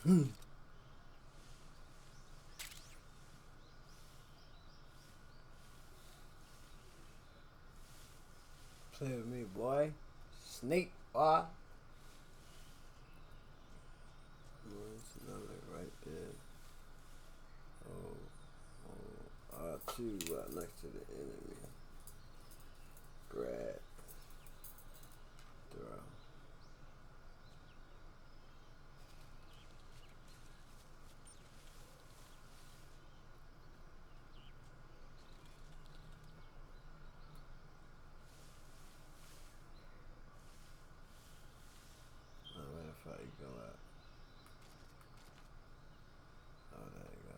Play with me, boy. Snake, boy. There's another right there. R2 right next to the enemy. Grab. Throw. Where the fuck you go at? Oh, there you go.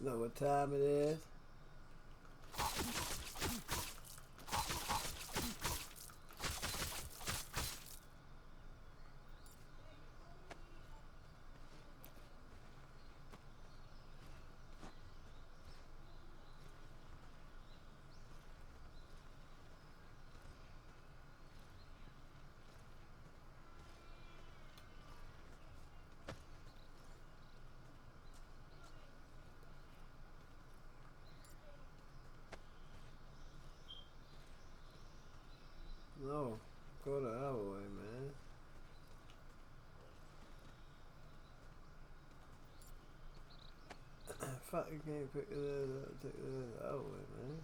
You know what time it is? No, go the other way, man. Fuck, you can't pick it up, take it the other way, man.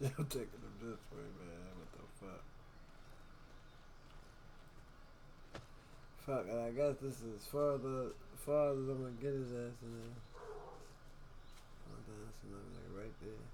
Still taking them this way, man. What the fuck? Fuck, and I guess this is farther as I'm gonna get his ass in there. Oh, that's another nigga right there.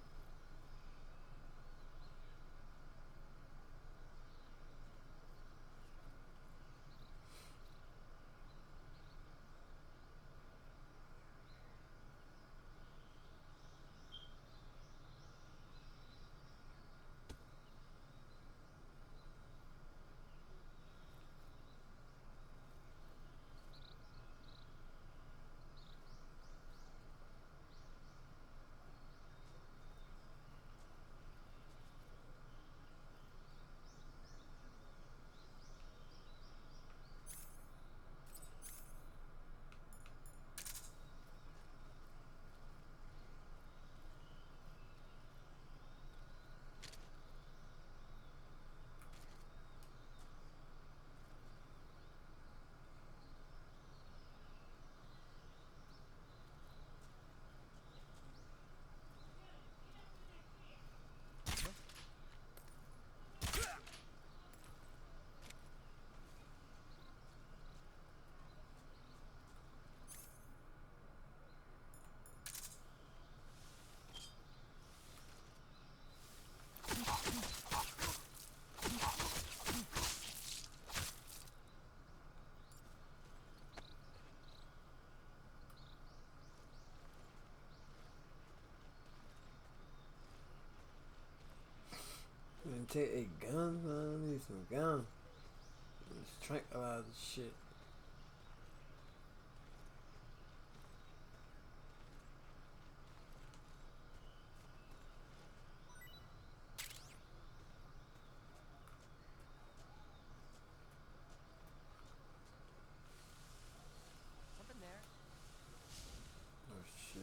take a gun, man. I need some guns. Let's tranquilize the shit. Something there. Oh shit.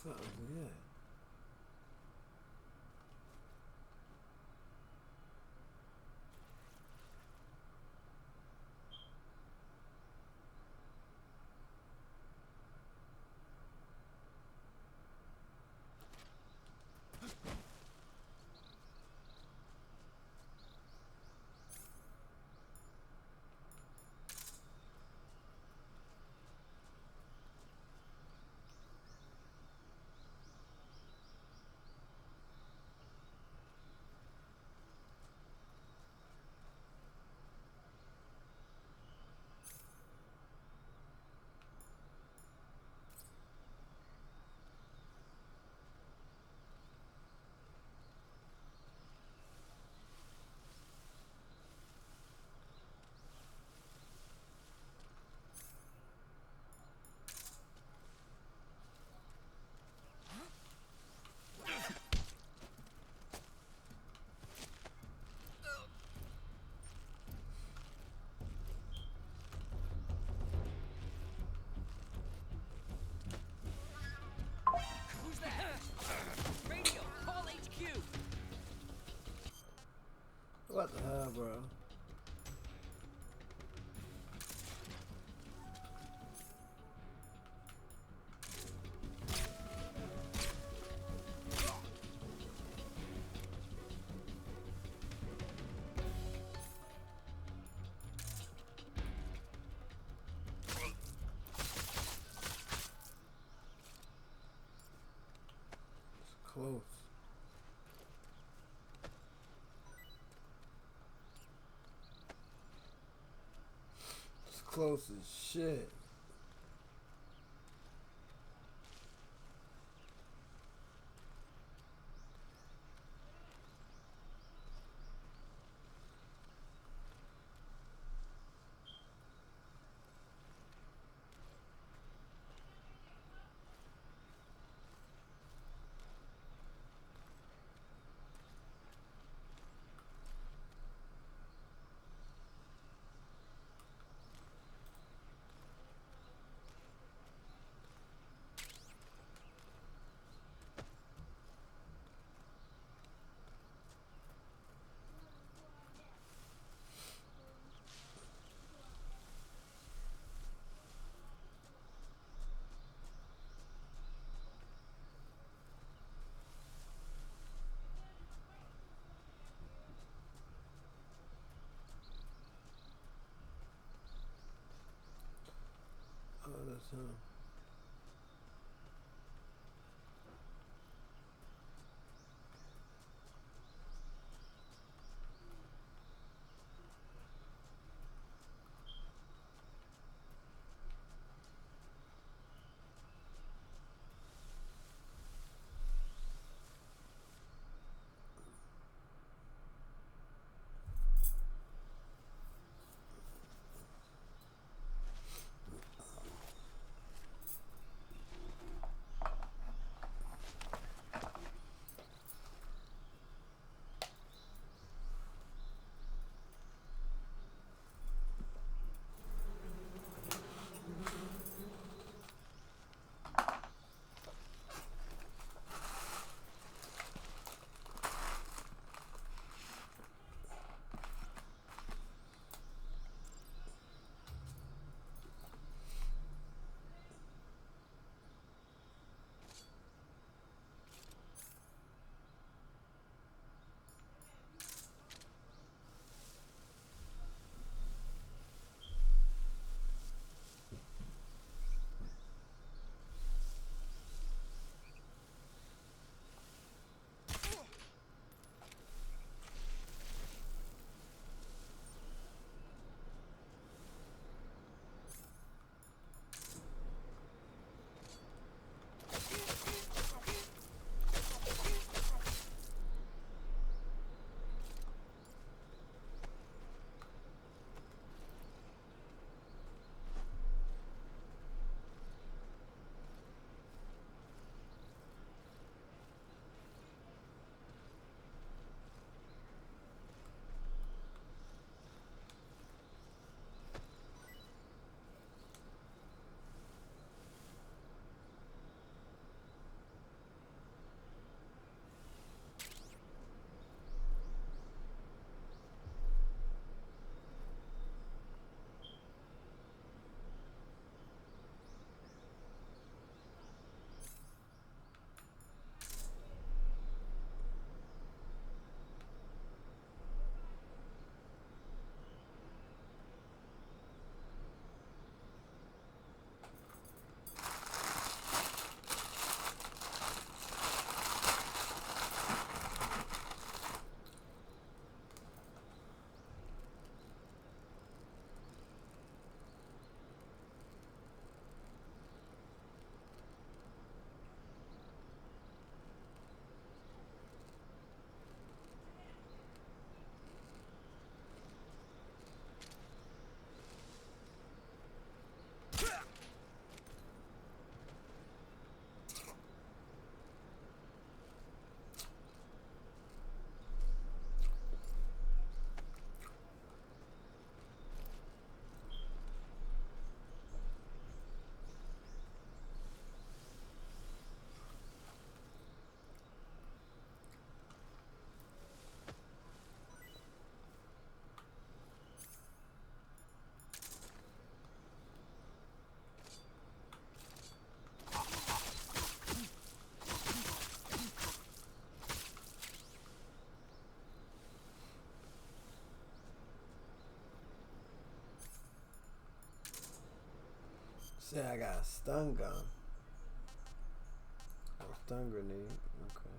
Fuck was that? Who's that? Radio, call HQ. What the hell, bro? Close. It's close as shit. Oh, that's him. Say I got a stun gun. A stun grenade. Okay.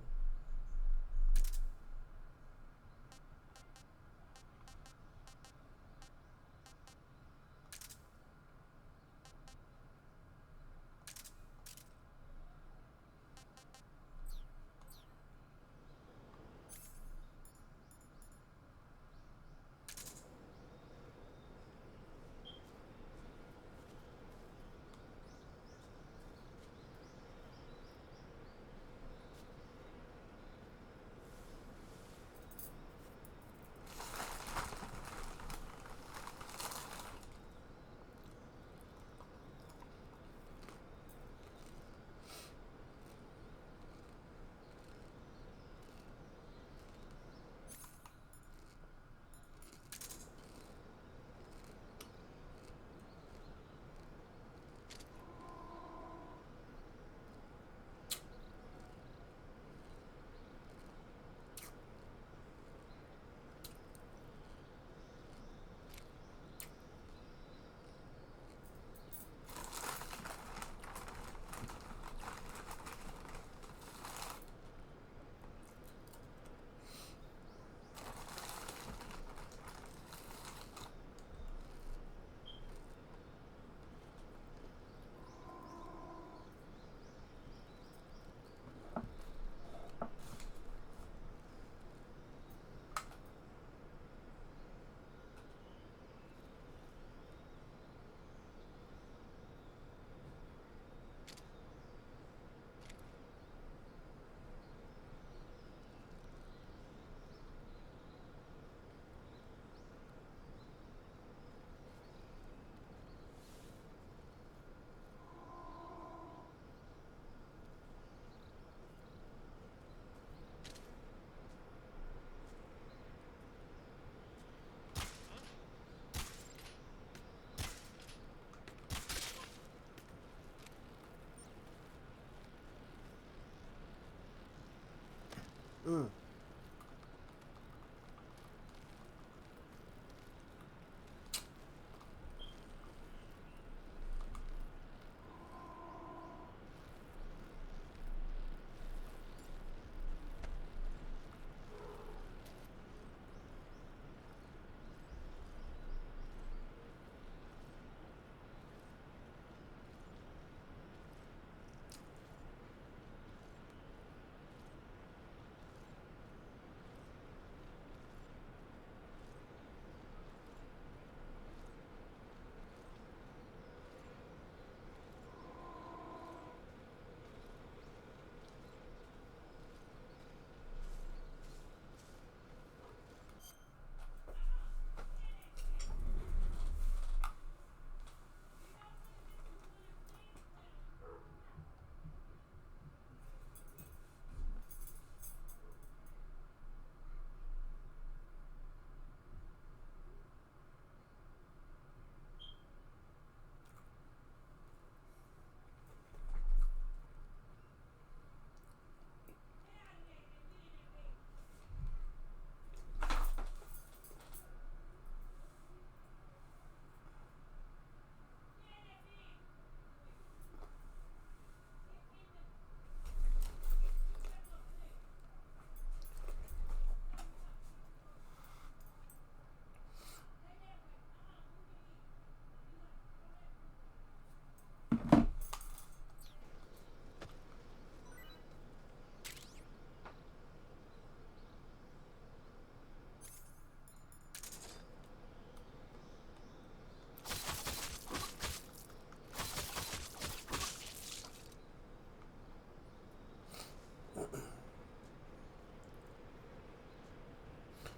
Mm.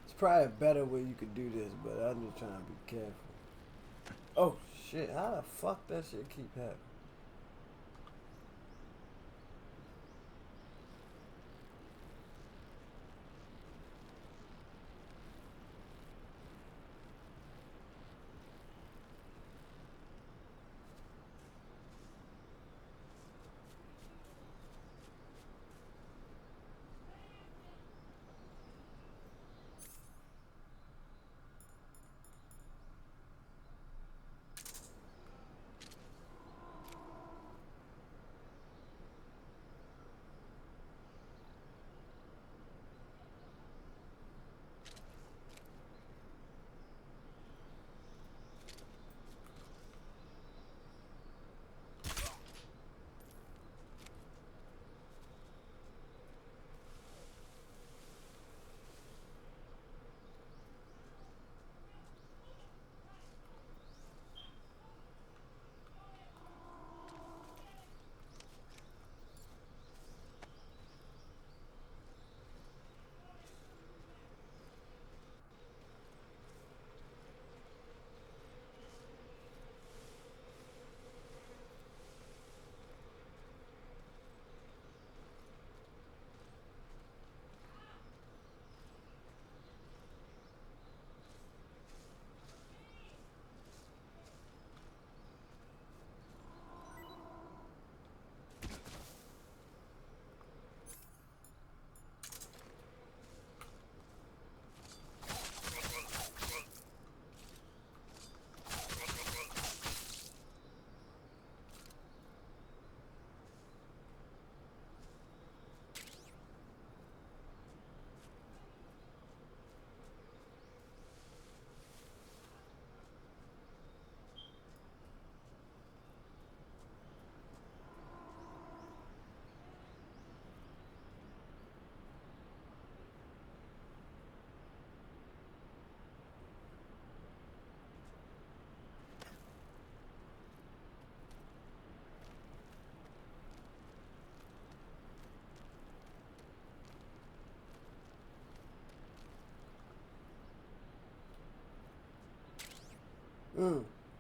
It's probably a better way you could do this, but I'm just trying to be careful. Oh shit, how the fuck that shit keep happening?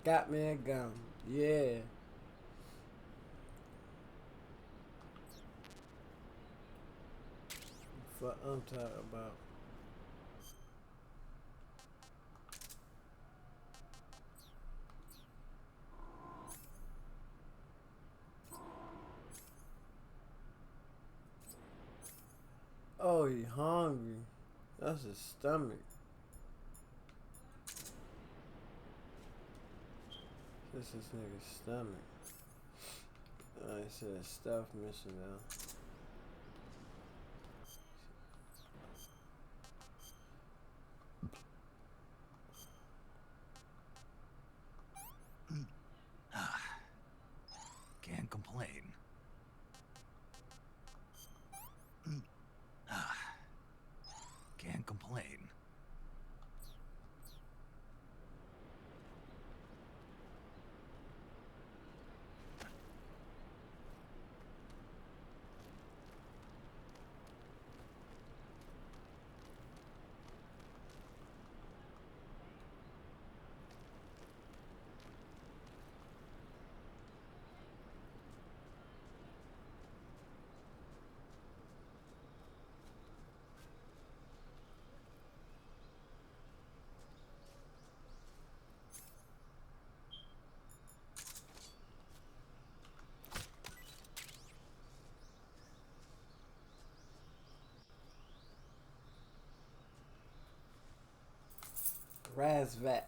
Got me a gun. Yeah. What I'm talking about. Oh, he hungry. That's his stomach. This is nigga's stomach. I said stealth mission now. Can't complain. Can't complain. Razvat.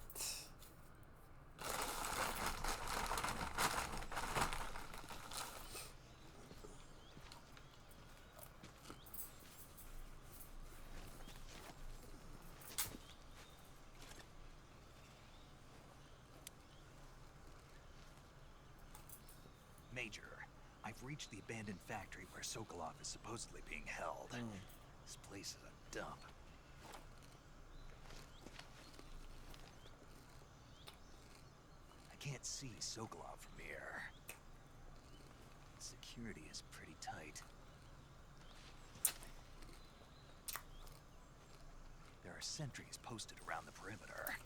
Major, I've reached the abandoned factory where Sokolov is supposedly being held. This place is a dump. I can't see Sokolov from here. Security is pretty tight. There are sentries posted around the perimeter.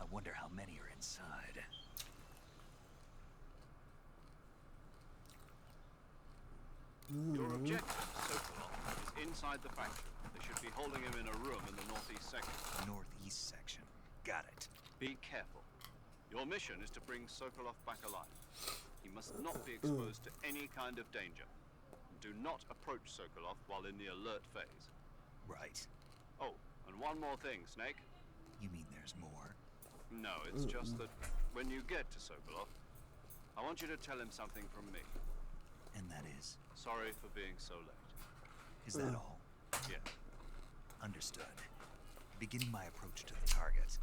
I wonder how many are inside. Your objective, Sokolov, is inside the factory. They should be holding him in a room in the northeast section. Northeast section. Got it. Be careful. Your mission is to bring Sokolov back alive. He must not be exposed to any kind of danger. Do not approach Sokolov while in the alert phase. Right. Oh, and one more thing, Snake. You mean there's more? No, it's just that when you get to Sokolov, I want you to tell him something from me. And that is? Sorry for being so late. Is that all? Yes. Understood. Beginning my approach to the target.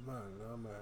Man, oh man.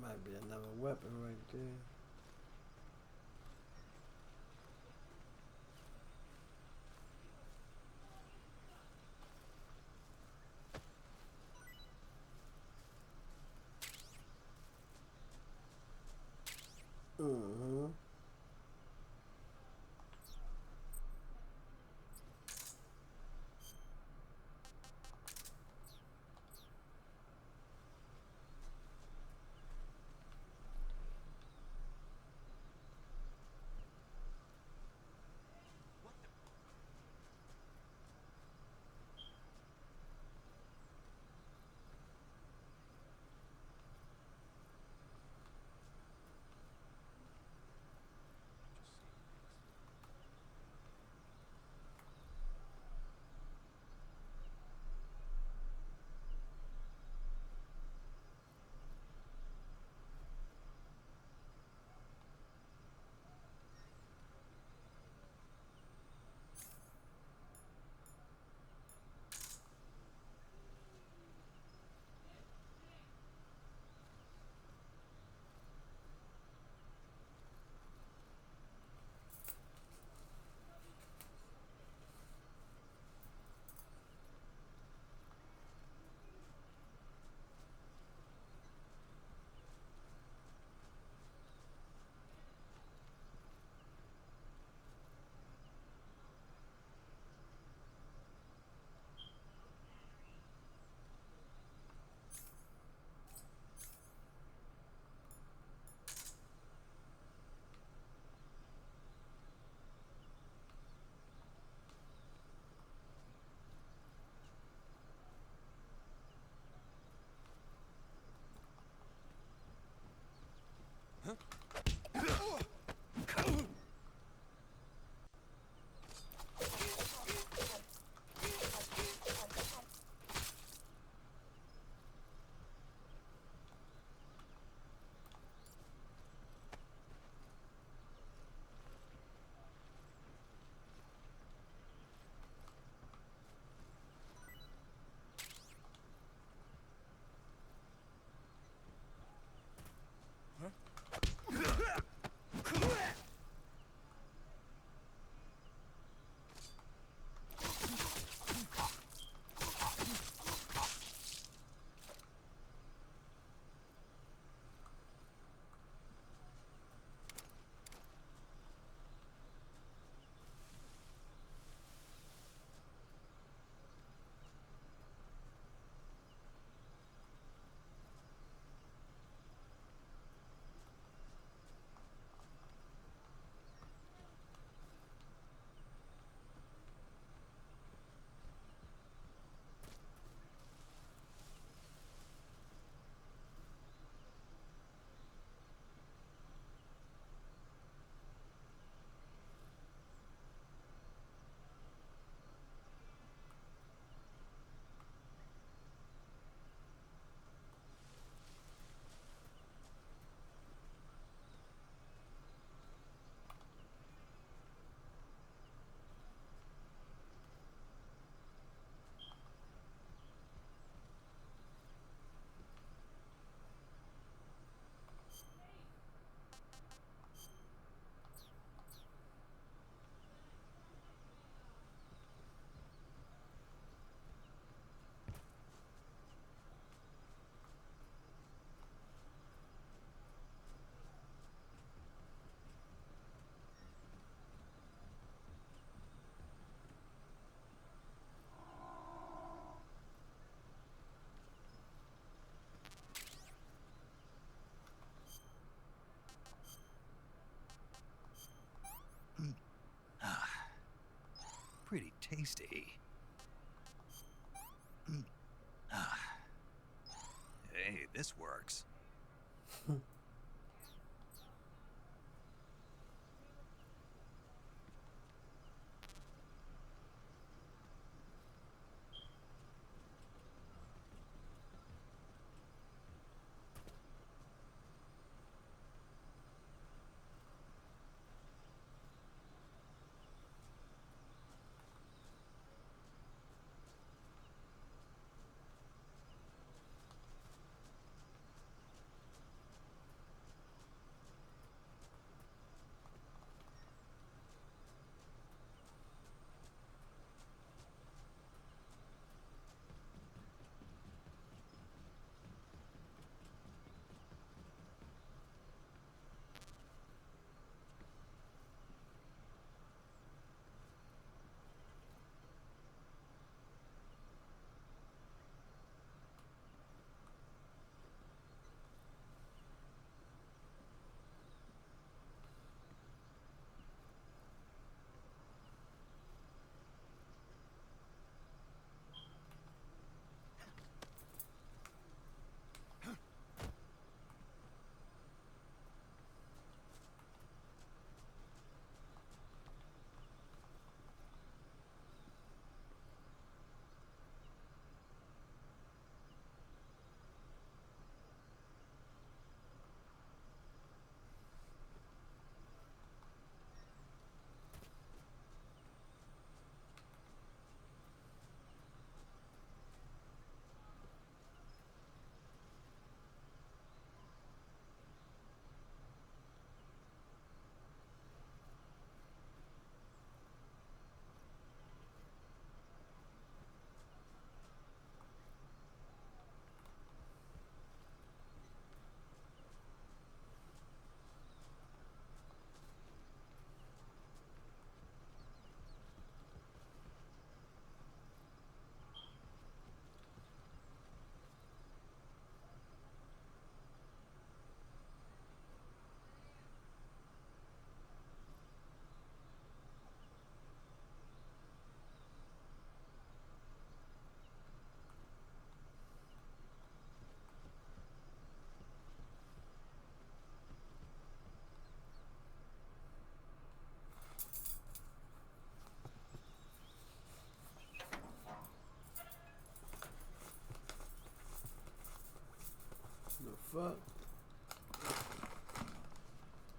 Might be another weapon right there. Mm-hmm. Pretty tasty. Hey, this works.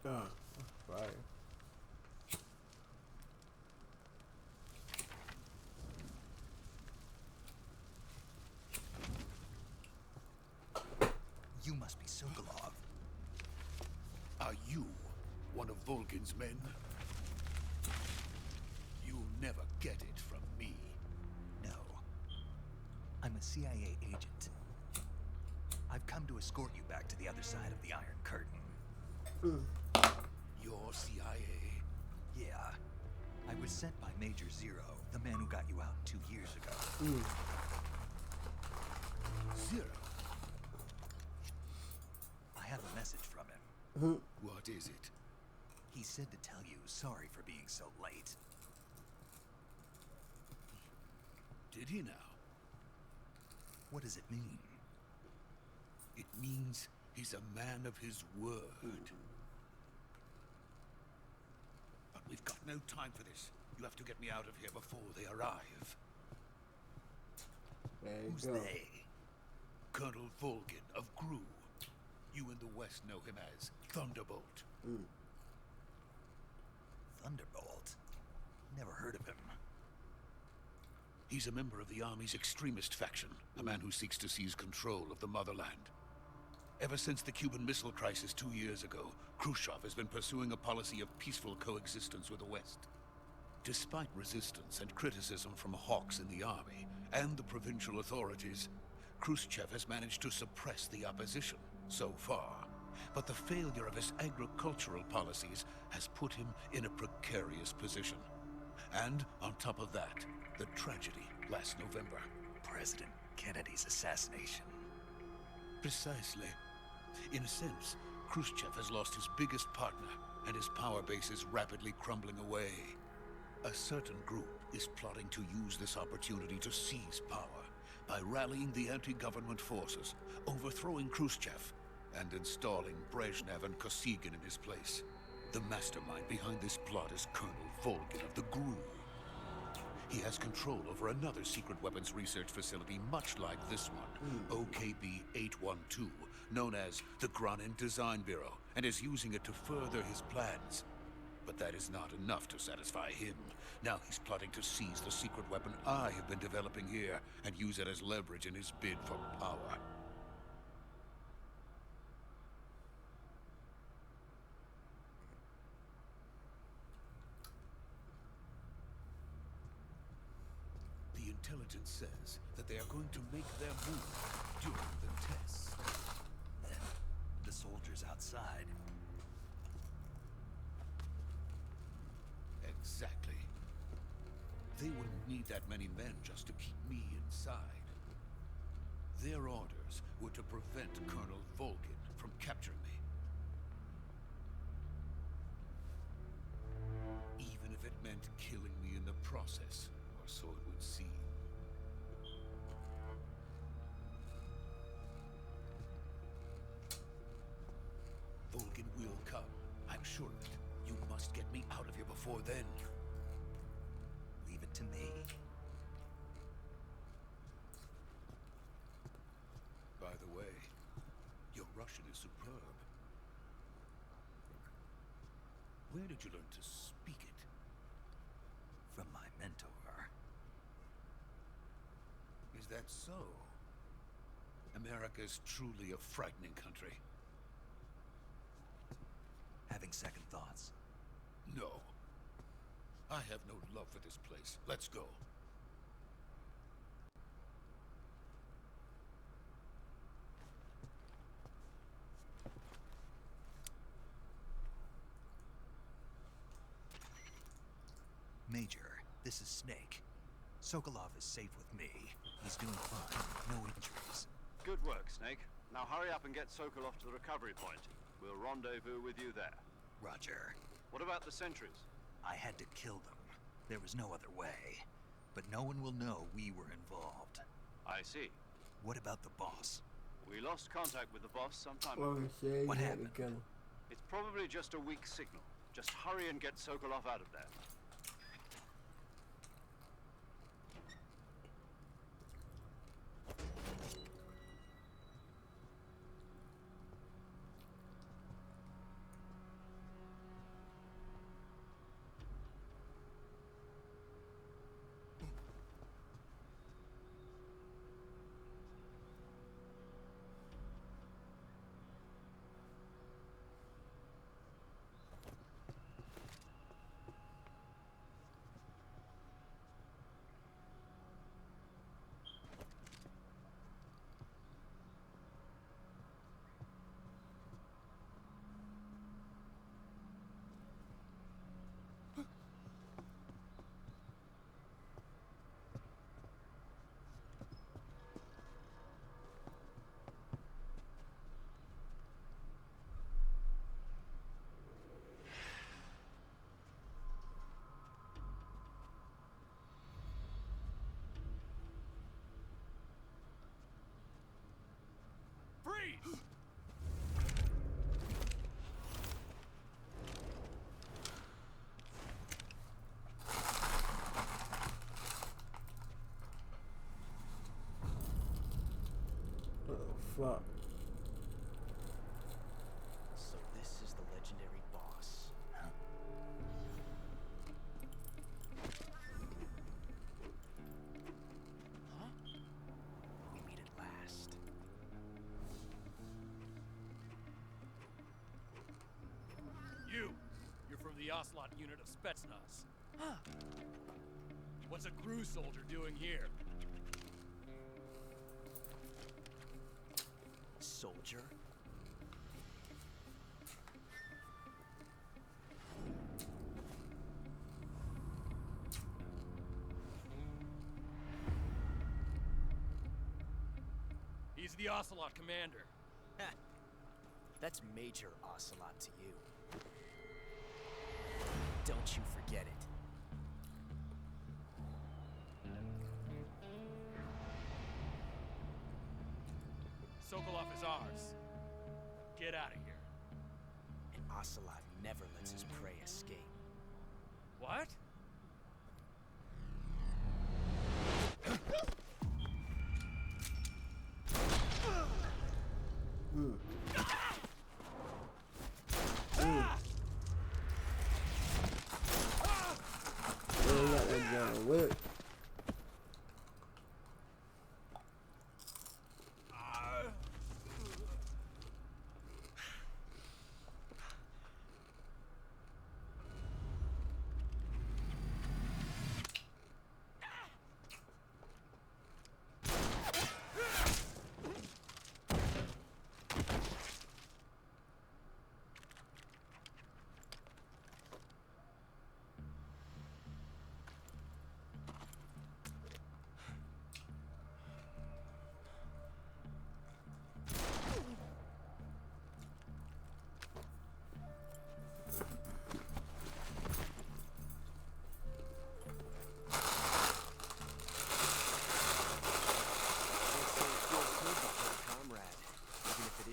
Right. You must be Sokolov. Are you one of Volgin's men? You'll never get it from me. No. I'm a CIA agent. I've come to escort you back to the other side of the Iron Curtain. You're CIA? Yeah. I was sent by Major Zero, the man who got you out 2 years ago. Zero? I have a message from him. What is it? He said to tell you sorry for being so late. Did he now? What does it mean? It means he's a man of his word. But we've got no time for this. You have to get me out of here before they arrive. There you Who's go. they? Colonel Volgin of Gru. You in the West know him as Thunderbolt. Thunderbolt? Never heard of him. He's a member of the Army's extremist faction, a man who seeks to seize control of the motherland. Ever since the Cuban Missile Crisis 2 years ago, Khrushchev has been pursuing a policy of peaceful coexistence with the West. Despite resistance and criticism from hawks in the army and the provincial authorities, Khrushchev has managed to suppress the opposition so far. But the failure of his agricultural policies has put him in a precarious position. And on top of that, the tragedy last November. President Kennedy's assassination. Precisely. In a sense, Khrushchev has lost his biggest partner, and his power base is rapidly crumbling away. A certain group is plotting to use this opportunity to seize power by rallying the anti-government forces, overthrowing Khrushchev, and installing Brezhnev and Kosygin in his place. The mastermind behind this plot is Colonel Volgin of the GRU. He has control over another secret weapons research facility much like this one, OKB-812, known as the Granin Design Bureau, and is using it to further his plans. But that is not enough to satisfy him. Now he's plotting to seize the secret weapon I have been developing here and use it as leverage in his bid for power. The intelligence says that they are going to make their move during the test. Then, the soldiers outside. Exactly. They wouldn't need that many men just to keep me inside. Their orders were to prevent Colonel Volgin from capturing me. Even if it meant killing me in the process, or so it would seem. Volgin will come. I'm sure of it. You must get me out of here before then. Leave it to me. By the way, your Russian is superb. Where did you learn to speak it? From my mentor. Is that so? America is truly a frightening country. Having second thoughts. No. I have no love for this place. Let's go. Major, this is Snake. Sokolov is safe with me. He's doing fine. No injuries. Good work, Snake. Now hurry up and get Sokolov to the recovery point. We'll rendezvous with you there. Roger. What about the sentries? I had to kill them. There was no other way. But no one will know we were involved. I see. What about the boss? We lost contact with the boss sometime Well, ago. yeah, What he had happened? to kill him. It's probably just a weak signal. Just hurry and get Sokolov out of there. fuck? So this is the legendary boss. Huh? We meet at last. You're from the Ocelot unit of Spetsnaz. Huh. What's a crew soldier doing here? Soldier? He's the Ocelot commander. That's Major Ocelot to you. Don't you forget it. Sokolov is ours. Get out of here. And Ocelot never lets his prey escape. What? Let that gun whip.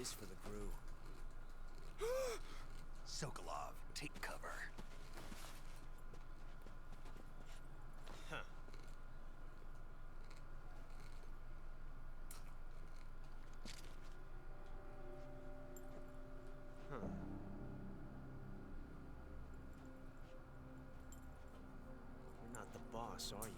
For the crew. Sokolov, take cover. Huh. Huh. You're not the boss, are you?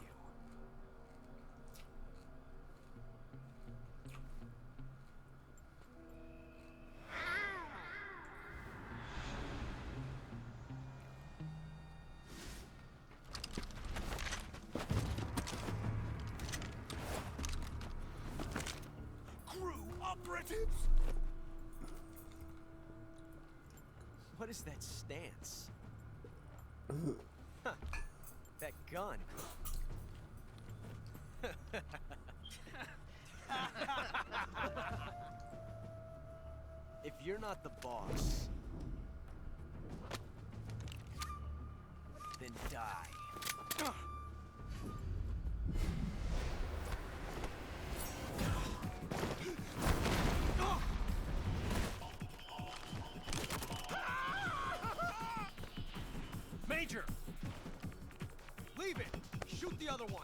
Operatives! What is that stance? Huh. That gun. If you're not the boss, then die. Major! Leave it! Shoot the other one!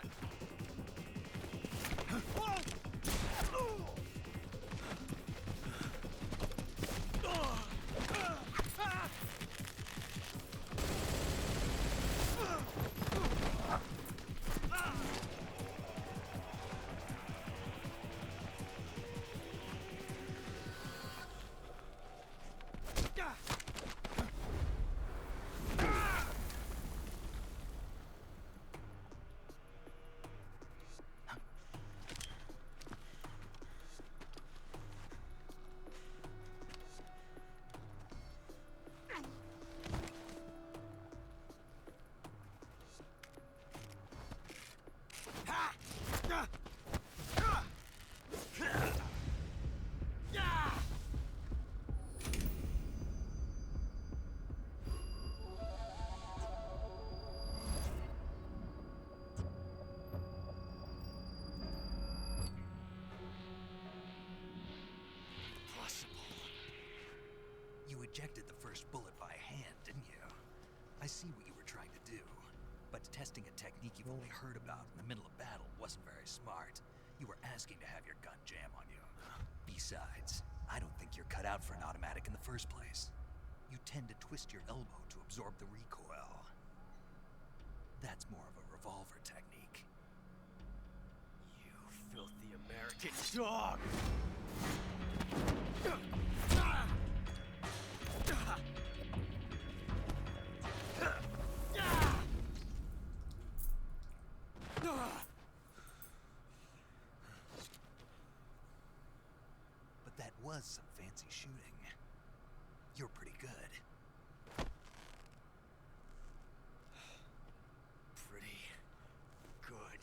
Ejected the first bullet by hand, didn't you? I see what you were trying to do. But testing a technique you've only heard about in the middle of battle wasn't very smart. You were asking to have your gun jam on you. Besides, I don't think you're cut out for an automatic in the first place. You tend to twist your elbow to absorb the recoil. That's more of a revolver technique. You filthy American dog! But that was some fancy shooting. You're pretty good. Pretty good.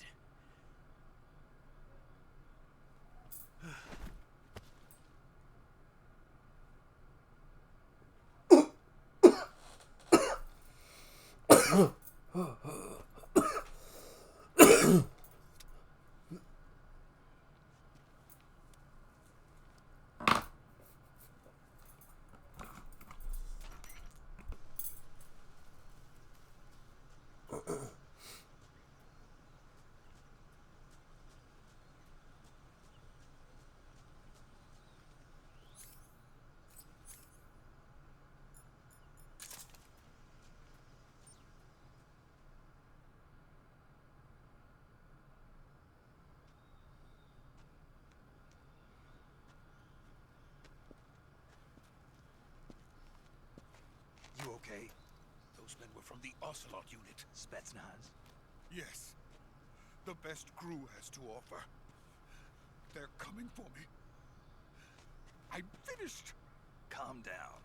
You okay? Those men were from the Ocelot unit. Spetsnaz? Yes. The best crew has to offer. They're coming for me. I'm finished. Calm down.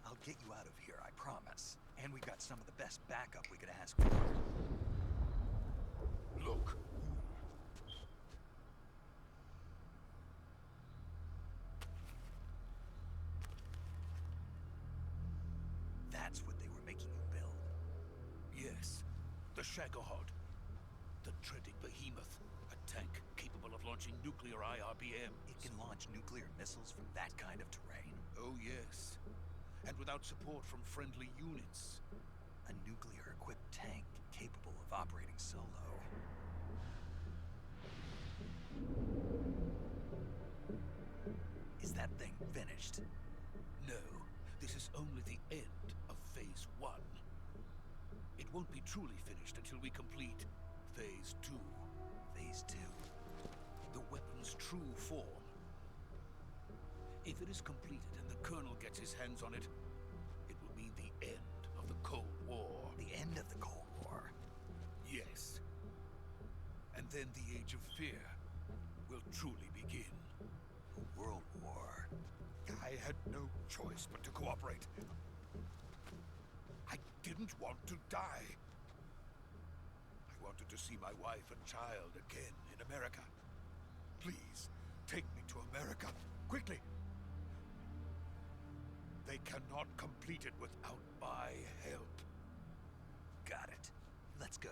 I'll get you out of here, I promise. And we've got some of the best backup we could ask for. Look. That's what they were making you build. Yes. The Shagohod. The treading behemoth. A tank capable of launching nuclear IRBM. It can launch nuclear missiles from that kind of terrain. Oh, yes. And without support from friendly units. A nuclear-equipped tank capable of operating solo. Is that thing finished? No. This is only the end of Phase 1. It won't be truly finished until we complete Phase 2. Phase 2? The weapon's true form. If it is completed and the Colonel gets his hands on it, it will mean the end of the Cold War. The end of the Cold War? Yes. And then the Age of Fear will truly begin. A world war. I had no choice but to cooperate. I didn't want to die. I wanted to see my wife and child again in America. Please, take me to America, quickly. They cannot complete it without my help. Got it. Let's go.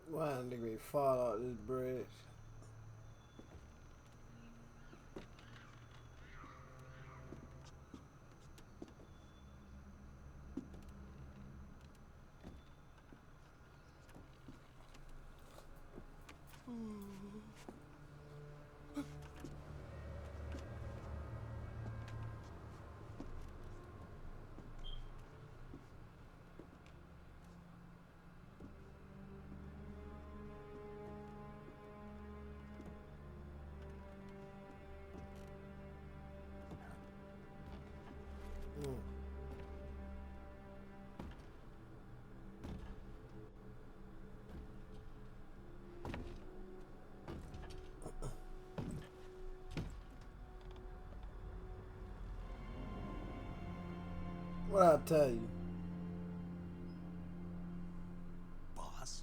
Why did they fall out this bridge? What I tell you? Boss?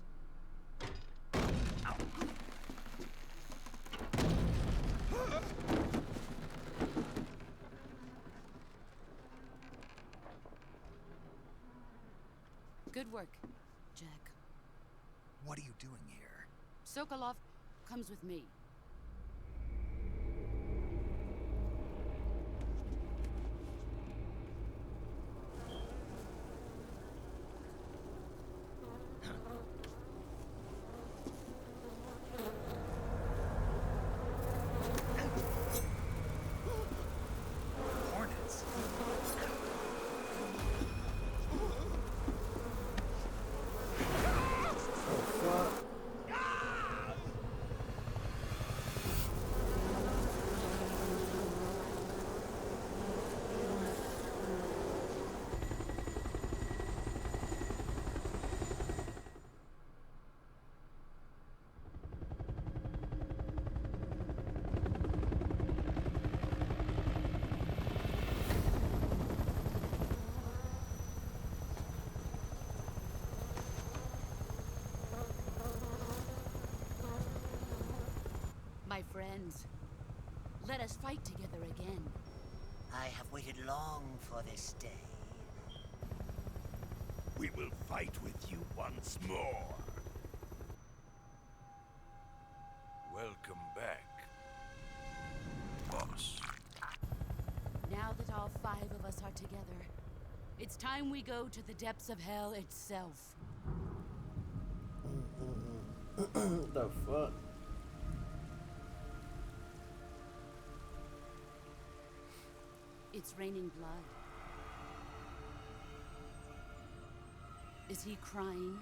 Good work, Jack. What are you doing here? Sokolov comes with me. My friends, let us fight together again. I have waited long for this day. We will fight with you once more. Welcome back, boss. Now that all 5 of us are together, it's time we go to the depths of hell itself. The fuck? It's raining blood. Is he crying?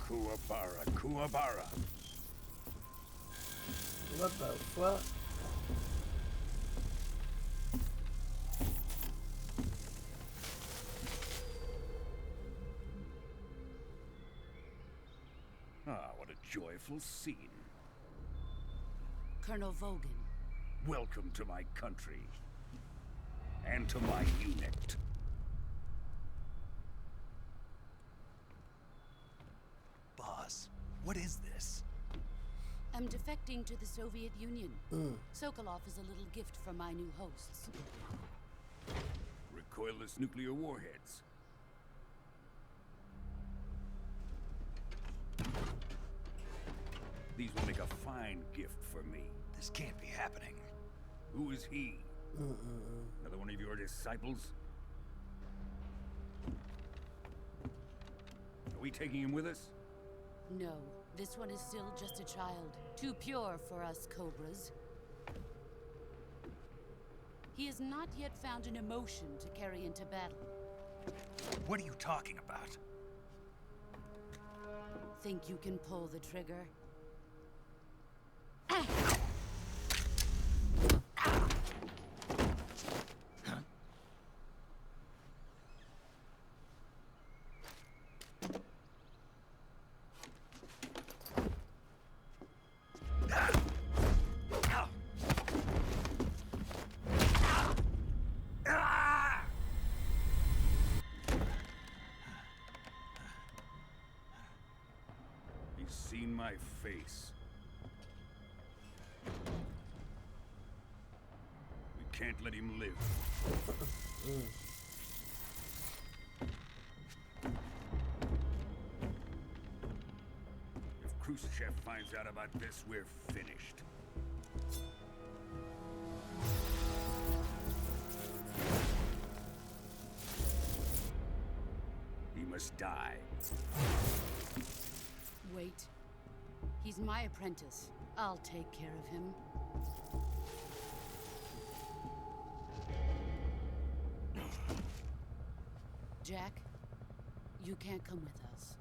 Kuwabara, Kuwabara. What the fuck? Ah, what a joyful scene. Colonel Vogan. Welcome to my country. And to my unit. Boss, what is this? I'm defecting to the Soviet Union. Sokolov is a little gift from my new hosts. Recoilless nuclear warheads. These will make a fine gift for me. This can't be happening. Who is he? Another one of your disciples? Are we taking him with us? No, this one is still just a child. Too pure for us Cobras. He has not yet found an emotion to carry into battle. What are you talking about? Think you can pull the trigger? He's seen my face. We can't let him live. If Khrushchev finds out about this, we're finished. He must die. Wait. He's my apprentice. I'll take care of him. Jack, you can't come with us.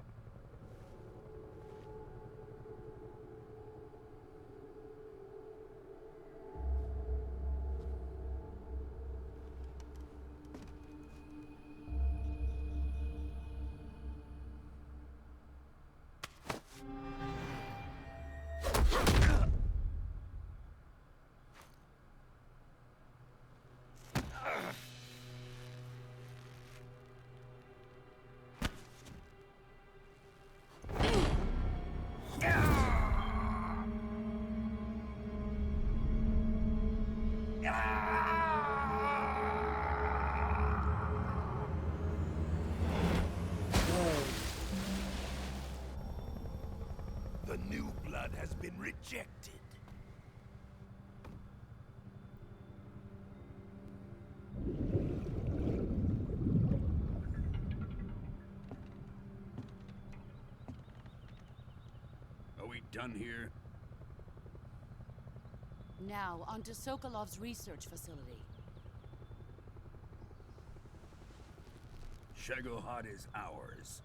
The new blood has been rejected. Are we done here? Now, onto Sokolov's research facility. Shagohod is ours.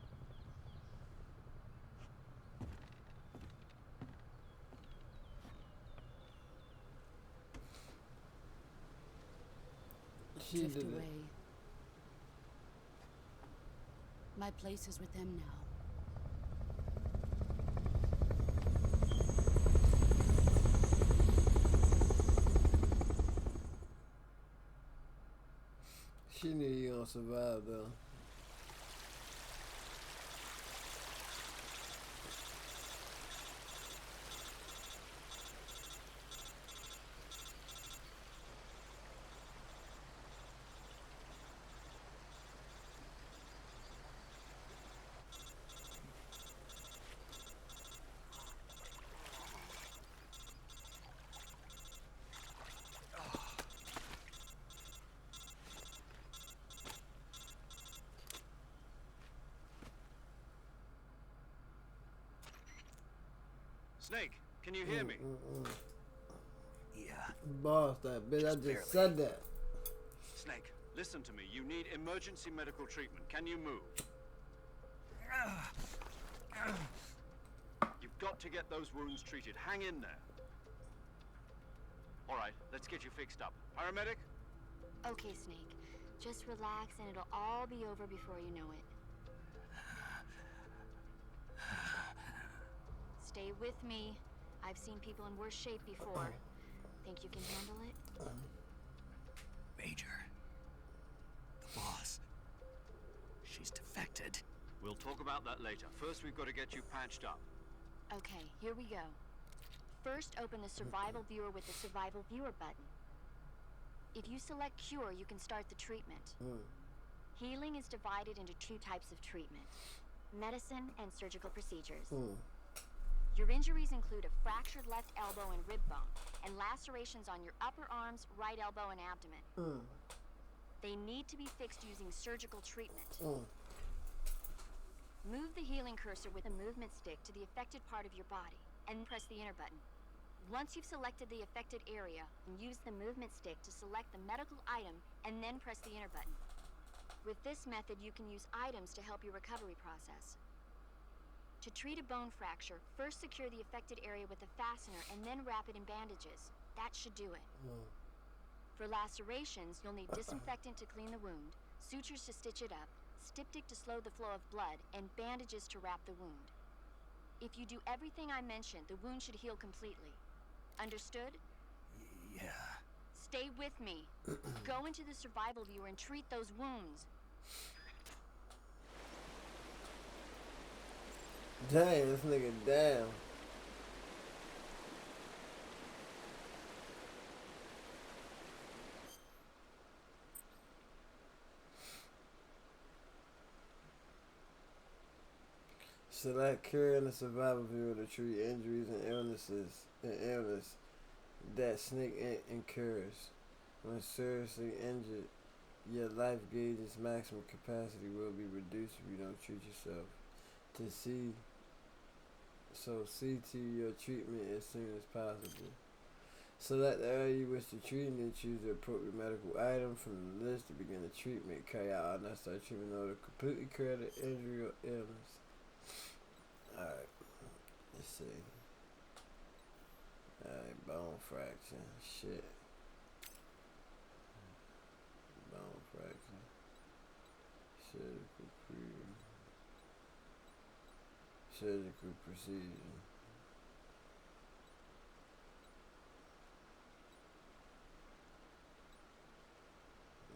She Drift did it. away. My place is with them now. She knew you gonna survive though. Snake, can you hear me? Yeah. Boss, that bitch, I just barely. said that. Snake, listen to me. You need emergency medical treatment. Can you move? You've got to get those wounds treated. Hang in there. All right, let's get you fixed up. Paramedic? Okay, Snake. Just relax and it'll all be over before you know it. Stay with me. I've seen people in worse shape before. Think you can handle it? Major. The boss. She's defected. We'll talk about that later. First, we've got to get you patched up. Okay, here we go. First, open the survival viewer with the survival viewer button. If you select cure, you can start the treatment. Healing is divided into two types of treatment: medicine and surgical procedures. Your injuries include a fractured left elbow and rib bone, and lacerations on your upper arms, right elbow, and abdomen. They need to be fixed using surgical treatment. Move the healing cursor with a movement stick to the affected part of your body, and press the enter button. Once you've selected the affected area, use the movement stick to select the medical item, and then press the enter button. With this method, you can use items to help your recovery process. To treat a bone fracture, first secure the affected area with a fastener and then wrap it in bandages. That should do it. For lacerations, you'll need disinfectant to clean the wound, sutures to stitch it up, styptic to slow the flow of blood, and bandages to wrap the wound. If you do everything I mentioned, the wound should heal completely. Understood? Yeah. Stay with me. Go into the survival viewer and treat those wounds. Dang, this nigga down. Select cure in the survival viewer to treat injuries and illness that Snake incurs. When seriously injured, your life gauge's maximum capacity will be reduced if you don't treat yourself. See to your treatment as soon as possible. Select the area you wish to treat and then choose the appropriate medical item from the list to begin the treatment. Carry out unnecessary treatment in order to completely cure the injury or illness. Alright, let's see. Alright, bone fracture. Shit. Bone fracture. Surgical procedure.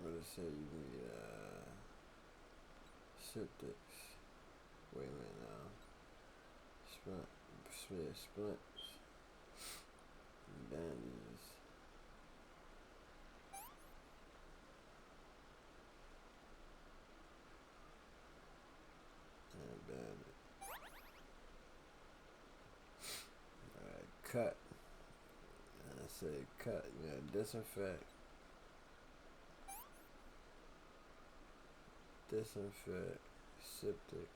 What it say? You need septics. Wait a minute now. Splints. Bandages. And bandage. Alright, cut. I say cut. You gotta disinfect. Septic.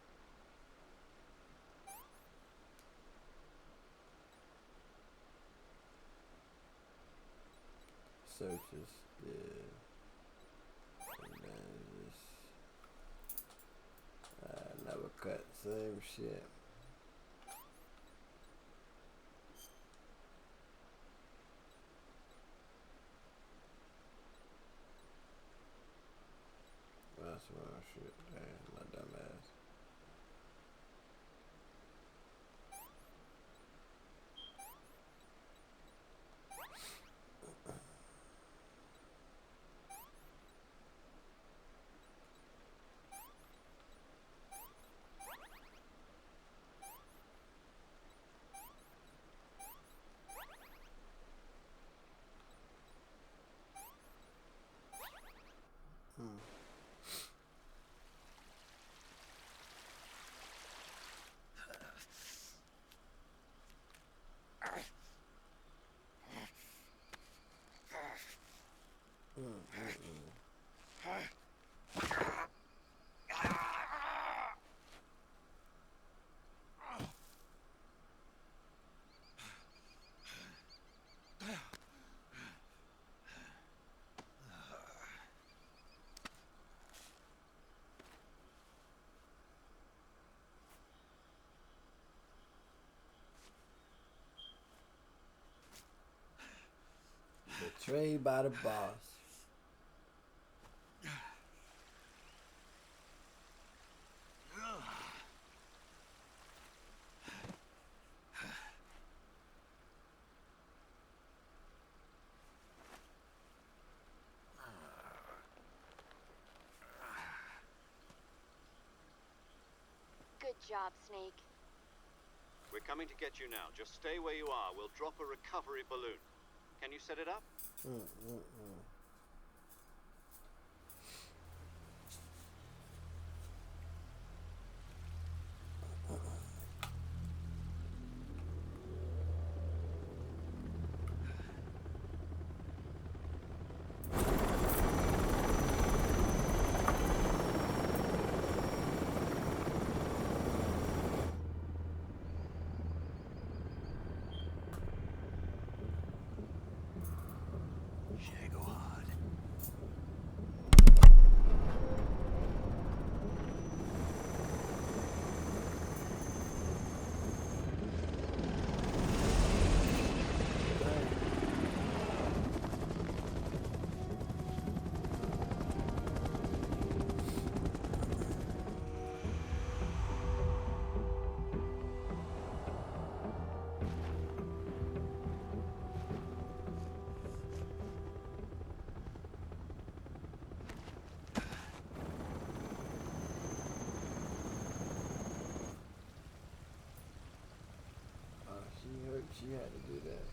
Searches, yeah. And bandages. Never cut. Same shit. That's wrong shit. Damn, my dumb ass. Betrayed by the boss. Good job, Snake. We're coming to get you now. Just stay where you are. We'll drop a recovery balloon. Can you set it up? She had to do that.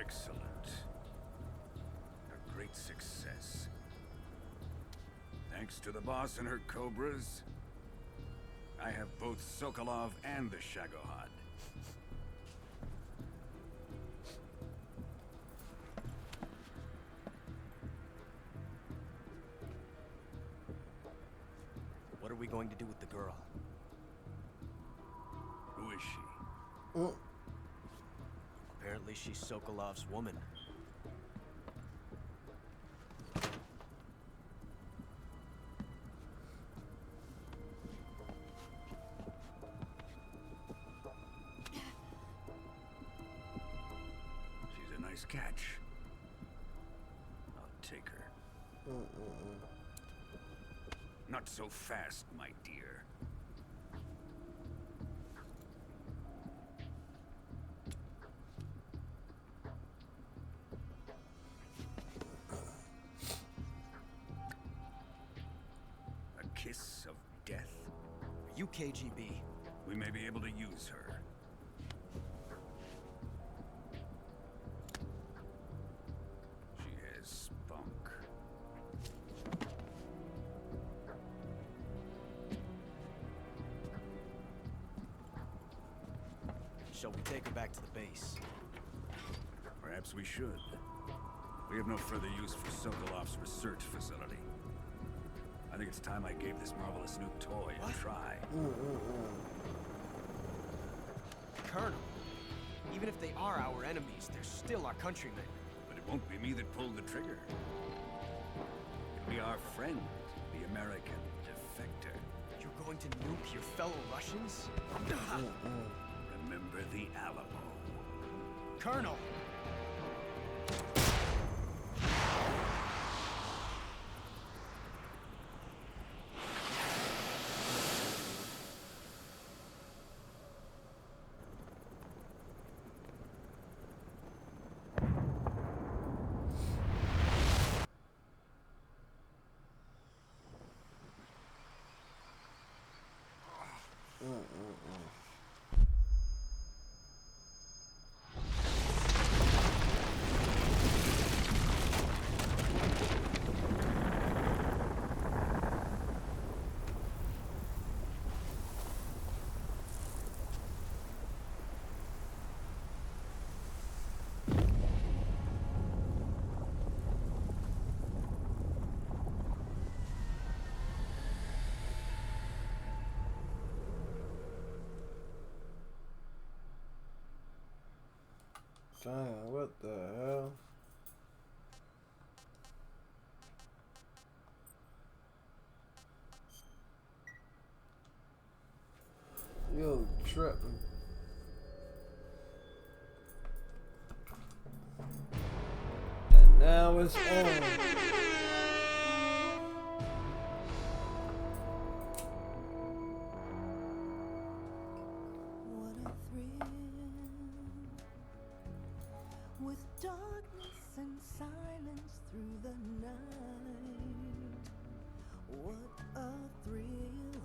Excellent. A great success. Thanks to the boss and her cobras, I have both Sokolov and the Shagohod. What are we going to do with the girl? Who is she? Apparently she's Sokolov's woman. She's a nice catch. I'll take her. Not so fast, my dear. A kiss of death? Are you KGB? We may be able to use her. She has spunk. Shall we take her back to the base? Perhaps we should. We have no further use for Sokolov's research facility. I think it's time I gave this marvelous new toy a try. Colonel, even if they are our enemies, they're still our countrymen. But it won't be me that pulled the trigger. It'll be our friend, the American defector. You're going to nuke your fellow Russians? Remember the Alamo. Colonel! Damn, what the hell? Yo, tripping. And now it's on. With darkness and silence through the night, what a thrill.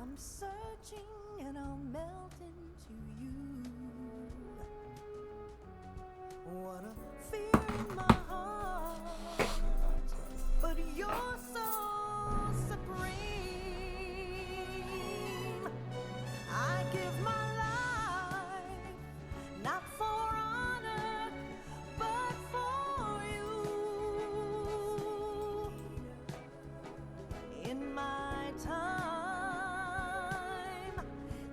I'm searching and I'll melt into you. What a fear in my heart, but you're so supreme. I give my life, not for honor, but for you. In my time,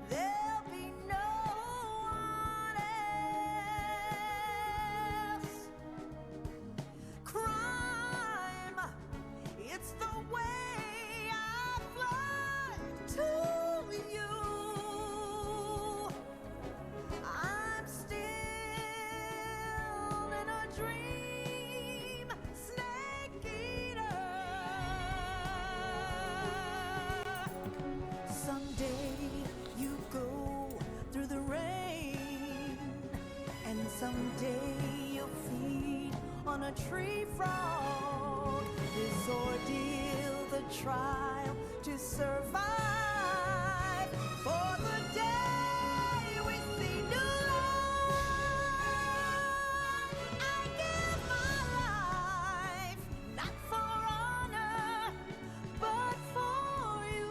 there'll be no one else. Crime, it's the way I fly to you. I'm still in a dream, snake eater. Someday you go through the rain, and someday you'll feed on a tree frog. This ordeal, the trial to survive for the day we see new light. I give my life, not for honor, but for you.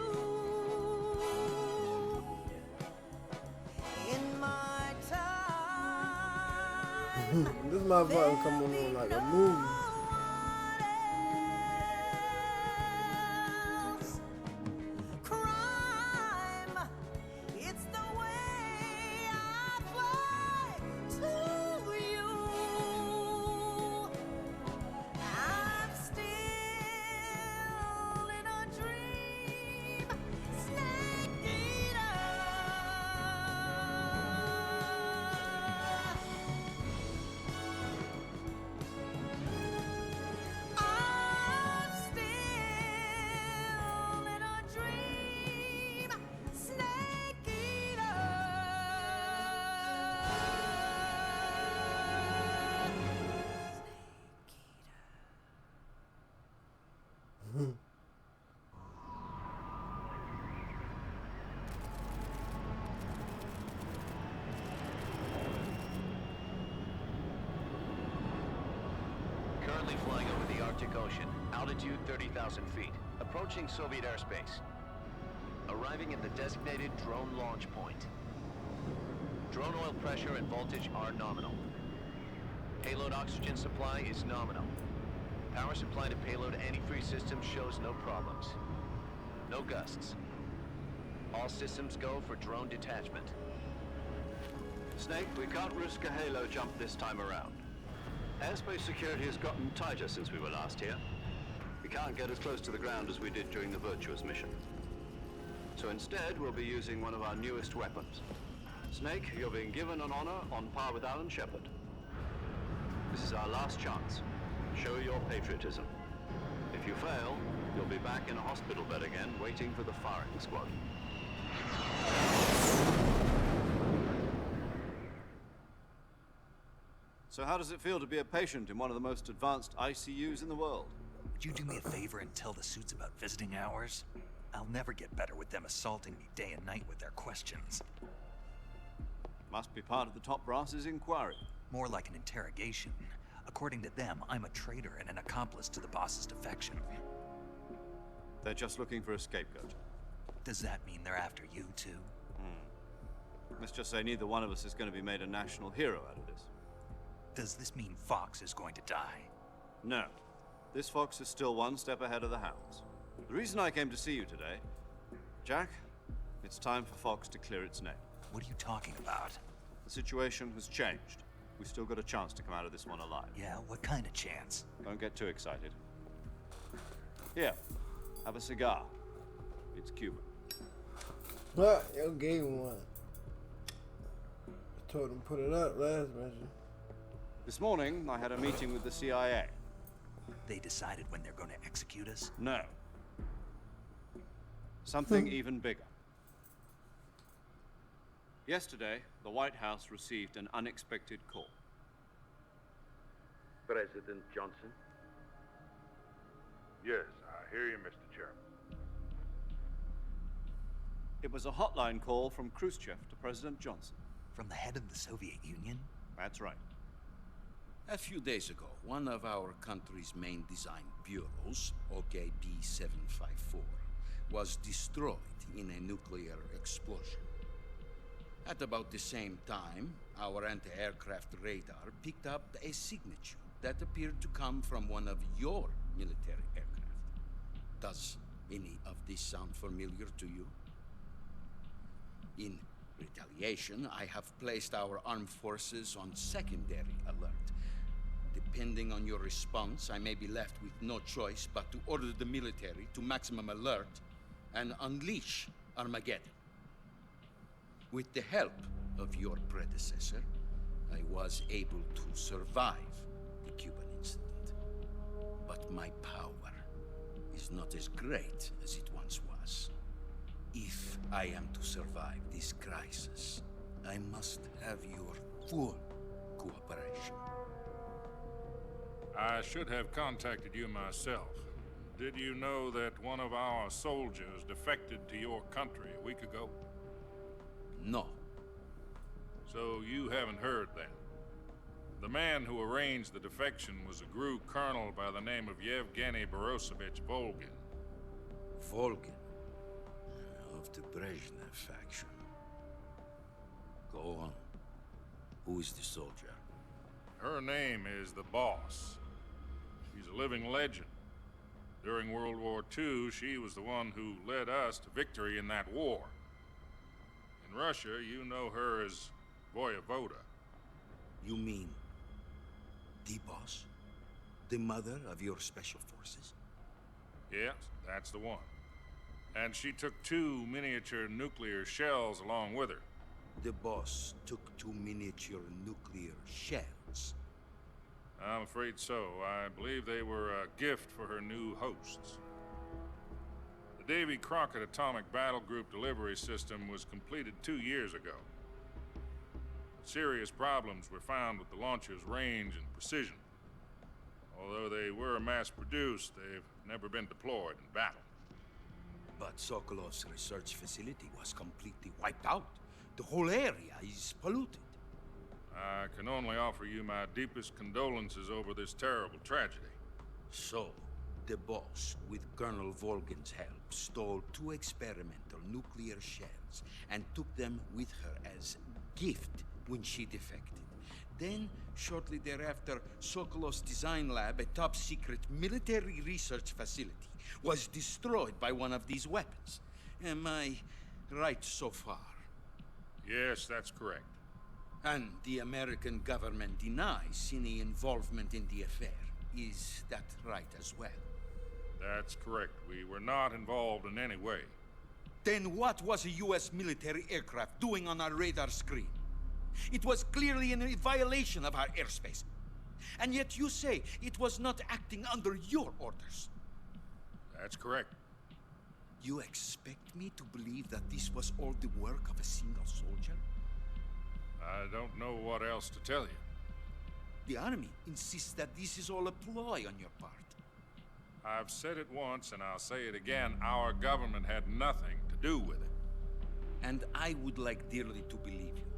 In my time, This motherfucker come on like a movie. crime, it's the way I fly to you. I'm still in a dream, snake eater. I'm still in a dream, snake eater. Currently flying over the Arctic Ocean, altitude 30,000 feet, approaching Soviet airspace. Arriving at the designated drone launch point. Drone oil pressure and voltage are nominal. Payload oxygen supply is nominal. Power supply to payload antifreeze system shows no problems. No gusts. All systems go for drone detachment. Snake, we can't risk a halo jump this time around. Airspace security has gotten tighter since we were last here. We can't get as close to the ground as we did during the Virtuous mission. So instead, we'll be using one of our newest weapons. Snake, you're being given an honor on par with Alan Shepard. This is our last chance. Show your patriotism. If you fail, you'll be back in a hospital bed again, waiting for the firing squad. So how does it feel to be a patient in one of the most advanced ICUs in the world? Would you do me a favor and tell the suits about visiting hours? I'll never get better with them assaulting me day and night with their questions. Must be part of the top brass's inquiry. More like an interrogation. According to them, I'm a traitor and an accomplice to the boss's defection. They're just looking for a scapegoat. Does that mean they're after you too? Let's just say neither one of us is going to be made a national hero out of this. Does this mean Fox is going to die? No. This fox is still one step ahead of the hounds. The reason I came to see you today, Jack, it's time for Fox to clear its name. What are you talking about? The situation has changed. We've still got a chance to come out of this one alive. Yeah, what kind of chance? Don't get too excited. Here, have a cigar. It's Cuban. What? You gave him one. I told him put it up last mission. This morning, I had a meeting with the CIA. They decided when they're going to execute us? No. Something even bigger. Yesterday, the White House received an unexpected call. President Johnson? Yes, I hear you, Mr. Chairman. It was a hotline call from Khrushchev to President Johnson. From the head of the Soviet Union? That's right. A few days ago, one of our country's main design bureaus, OKB 754, was destroyed in a nuclear explosion. At about the same time, our anti-aircraft radar picked up a signature that appeared to come from one of your military aircraft. Does any of this sound familiar to you? In retaliation, I have placed our armed forces on secondary alert. Depending on your response, I may be left with no choice but to order the military to maximum alert and unleash Armageddon. With the help of your predecessor, I was able to survive the Cuban incident. But my power is not as great as it once was. If I am to survive this crisis, I must have your full cooperation. I should have contacted you myself. Did you know that one of our soldiers defected to your country a week ago? No. So you haven't heard then. The man who arranged the defection was a GRU colonel by the name of Yevgeny Borosovich Volgin. Volgin? Of the Brezhnev faction. Go on. Who is the soldier? Her name is the Boss. She's a living legend. During World War II, she was the one who led us to victory in that war. In Russia, you know her as Voyevoda. You mean the Boss? The mother of your special forces? Yes, that's the one. And she took 2 miniature nuclear shells along with her. The Boss took 2 miniature nuclear shells? I'm afraid so. I believe they were a gift for her new hosts. The Davy Crockett Atomic Battle Group delivery system was completed 2 years ago. Serious problems were found with the launcher's range and precision. Although they were mass-produced, they've never been deployed in battle. But Sokolov's research facility was completely wiped out. The whole area is polluted. I can only offer you my deepest condolences over this terrible tragedy. So, the Boss, with Colonel Volgin's help, stole 2 experimental nuclear shells and took them with her as gift when she defected. Then, shortly thereafter, Sokolov's design lab, a top-secret military research facility, was destroyed by one of these weapons. Am I right so far? Yes, that's correct. And the American government denies any involvement in the affair. Is that right as well? That's correct. We were not involved in any way. Then what was a U.S. military aircraft doing on our radar screen? It was clearly in a violation of our airspace. And yet you say it was not acting under your orders. That's correct. You expect me to believe that this was all the work of a single soldier? I don't know what else to tell you. The army insists that this is all a ploy on your part. I've said it once and I'll say it again. Our government had nothing to do with it. And I would like dearly to believe you.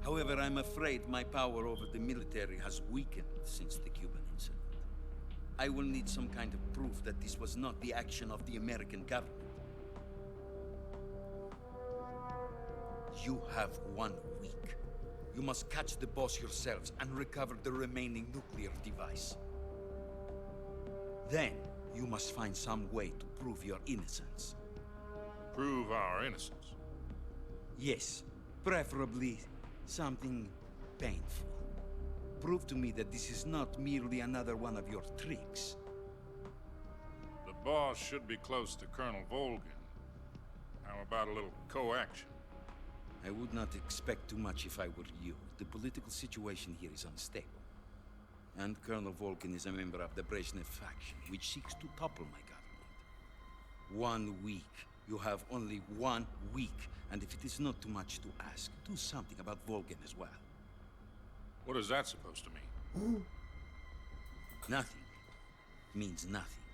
However, I'm afraid my power over the military has weakened since the Cuban incident. I will need some kind of proof that this was not the action of the American government. You have 1 week. You must catch the Boss yourselves and recover the remaining nuclear device. Then, you must find some way to prove your innocence. Prove our innocence? Yes, preferably Something painful. Prove to me that this is not merely another one of your tricks. The boss should be close to Colonel Volgin. How about a little co-action? I would not expect too much if I were you. The political situation here is unstable. And Colonel Volgin is a member of the Brezhnev faction, which seeks to topple my government. 1 week. You have only 1 week. And if it is not too much to ask, do something about Volgin as well. What is that supposed to mean? Nothing. Means nothing.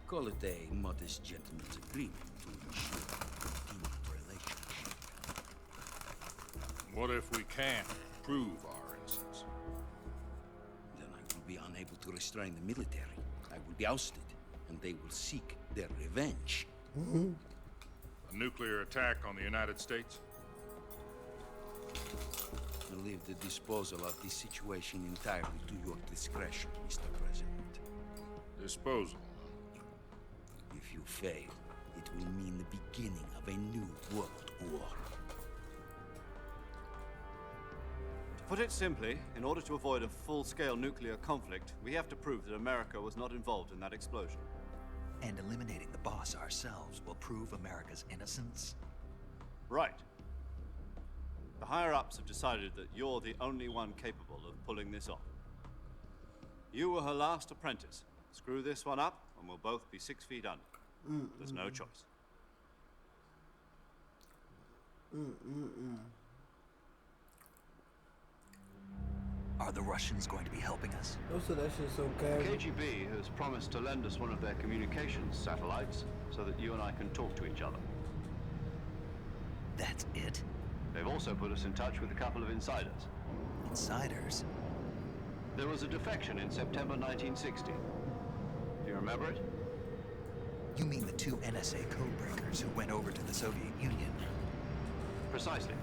Call it a modest gentleman's agreement to ensure a continued relationship. What if we can't prove our innocence? Then I will be unable to restrain the military. I will be ousted, and they will seek their revenge. A nuclear attack on the United States? I leave the disposal of this situation entirely to your discretion, Mr. President. Disposal? If you fail, it will mean the beginning of a new world war. To put it simply, in order to avoid a full-scale nuclear conflict, we have to prove that America was not involved in that explosion. And eliminating the boss ourselves will prove America's innocence? Right. The higher-ups have decided that you're the only one capable of pulling this off. You were her last apprentice. Screw this one up, and we'll both be 6 feet under. There's no choice. Are the Russians going to be helping us? Most of that shit's okay. The KGB has promised to lend us one of their communications satellites so that you and I can talk to each other. That's it? They've also put us in touch with a couple of insiders. Insiders? There was a defection in September 1960. Do you remember it? You mean the 2 NSA codebreakers who went over to the Soviet Union? Precisely.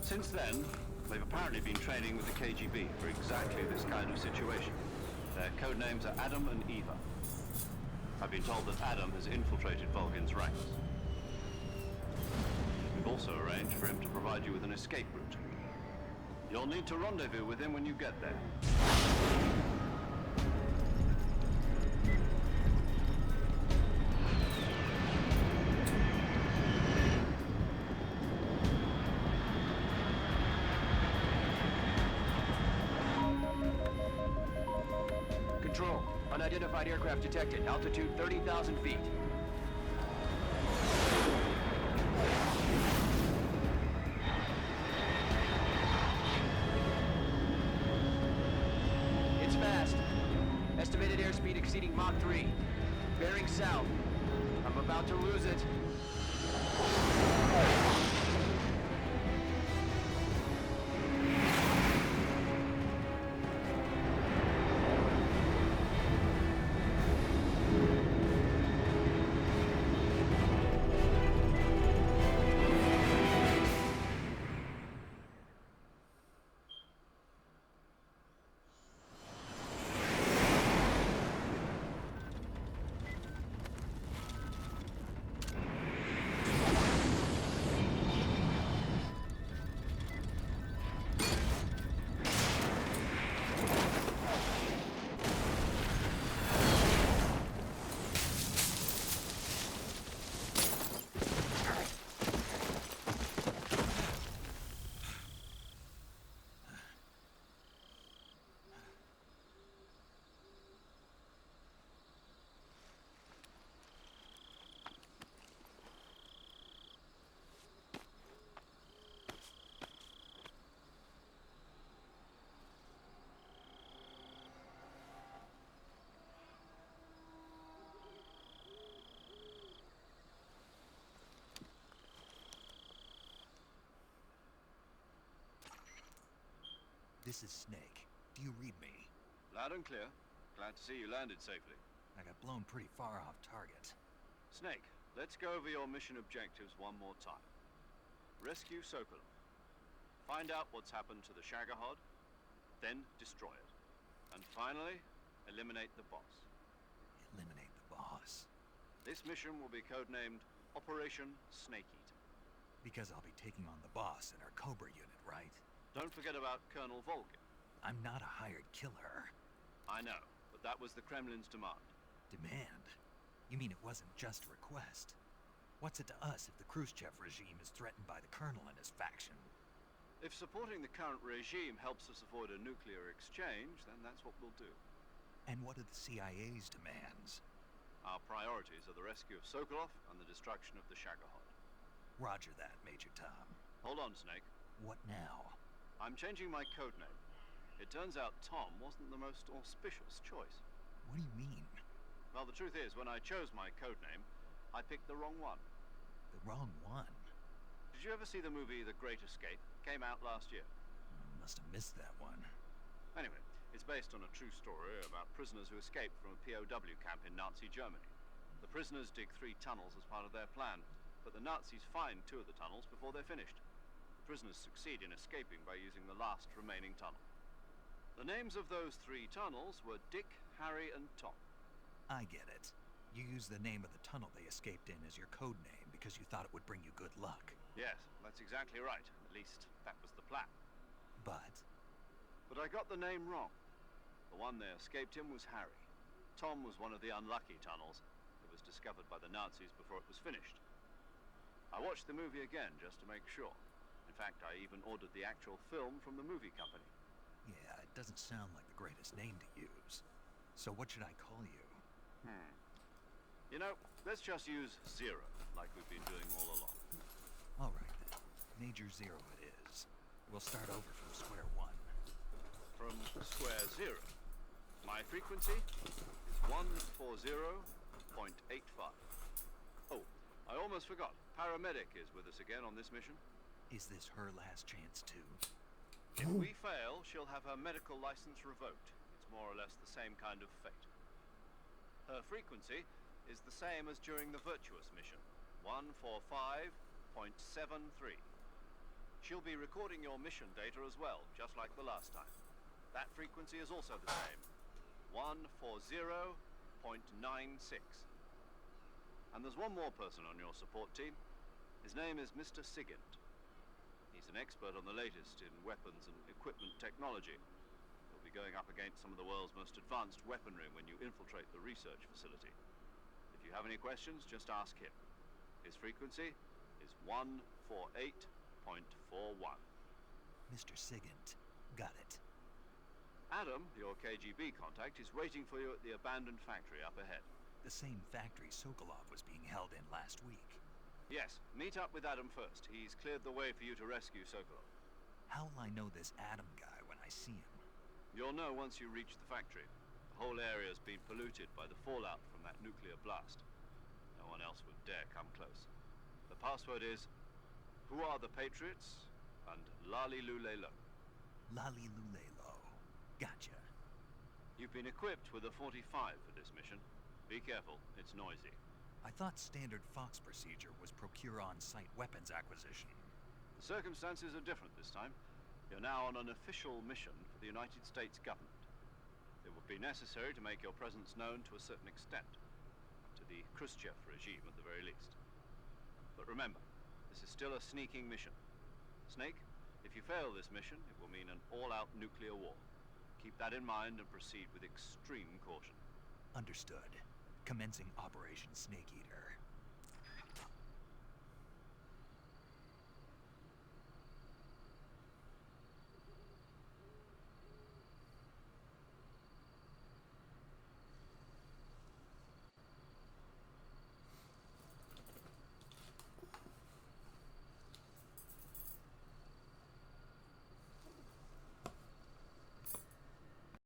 Since then, they've apparently been training with the KGB for exactly this kind of situation. Their code names are Adam and Eva. I've been told that Adam has infiltrated Volgin's ranks. We've also arranged for him to provide you with an escape route. You'll need to rendezvous with him when you get there. Control. Unidentified aircraft detected. Altitude 30,000 feet. It's fast. Estimated airspeed exceeding Mach 3. Bearing south. I'm about to lose it. This is Snake. Do you read me? Loud and clear. Glad to see you landed safely. I got blown pretty far off target. Snake, let's go over your mission objectives one more time. Rescue Sokolov. Find out what's happened to the Shagohod, then destroy it. And finally, eliminate the boss. Eliminate the boss? This mission will be codenamed Operation Snake Eater. Because I'll be taking on the boss in our Cobra unit, right? Don't forget about Colonel Volgin. I'm not a hired killer. I know, but that was the Kremlin's demand. Demand? You mean it wasn't just a request? What's it to us if the Khrushchev regime is threatened by the Colonel and his faction? If supporting the current regime helps us avoid a nuclear exchange, then that's what we'll do. And what are the CIA's demands? Our priorities are the rescue of Sokolov and the destruction of the Shagohod. Roger that, Major Tom. Hold on, Snake. What now? I'm changing my codename. It turns out Tom wasn't the most auspicious choice. What do you mean? Well, the truth is, when I chose my codename, I picked the wrong one. The wrong one? Did you ever see the movie The Great Escape? Came out last year. Must have missed that one. Anyway, it's based on a true story about prisoners who escaped from a POW camp in Nazi Germany. The prisoners dig 3 tunnels as part of their plan, but the Nazis find 2 of the tunnels before they're finished. The prisoners succeed in escaping by using the last remaining tunnel. The names of those 3 tunnels were Dick, Harry, and Tom. I get it. You used the name of the tunnel they escaped in as your code name because you thought it would bring you good luck. Yes, that's exactly right. At least, that was the plan. But I got the name wrong. The one they escaped in was Harry. Tom was one of the unlucky tunnels. It was discovered by the Nazis before it was finished. I watched the movie again just to make sure. In fact, I even ordered the actual film from the movie company. yeah, it doesn't sound like the greatest name to use. So what should I call you? You know, let's just use Zero, like we've been doing all along. All right then. Major Zero it is. We'll start over from square one. From square zero. My frequency is 140.85. Oh, I almost forgot. Paramedic is with us again on this mission. Is this her last chance too? If we fail, she'll have her medical license revoked. It's more or less the same kind of fate. Her frequency is the same as during the Virtuous mission, 145.73. She'll be recording your mission data as well, just like the last time. That frequency is also the same, 140.96. And there's one more person on your support team. His name is Mr. Sigint. He's an expert on the latest in weapons and equipment technology. You'll be going up against some of the world's most advanced weaponry when you infiltrate the research facility. If you have any questions, just ask him. His frequency is 148.41. Mr. Sigint. Got it. Adam, your KGB contact, is waiting for you at the abandoned factory up ahead. The same factory Sokolov was being held in last week. Yes, meet up with Adam first. He's cleared the way for you to rescue Sokolov. How will I know this Adam guy when I see him? You'll know once you reach the factory. The whole area's been polluted by the fallout from that nuclear blast. No one else would dare come close. The password is, "Who are the Patriots?" and Lali Lule Lo. Lali Lule Lo. Gotcha. You've been equipped with a 45 for this mission. Be careful, it's noisy. I thought standard Fox procedure was procure on-site weapons acquisition. The circumstances are different this time. You're now on an official mission for the United States government. It would be necessary to make your presence known to a certain extent. To the Khrushchev regime, at the very least. But remember, this is still a sneaking mission. Snake, if you fail this mission, it will mean an all-out nuclear war. Keep that in mind and proceed with extreme caution. Understood. Commencing Operation Snake Eater.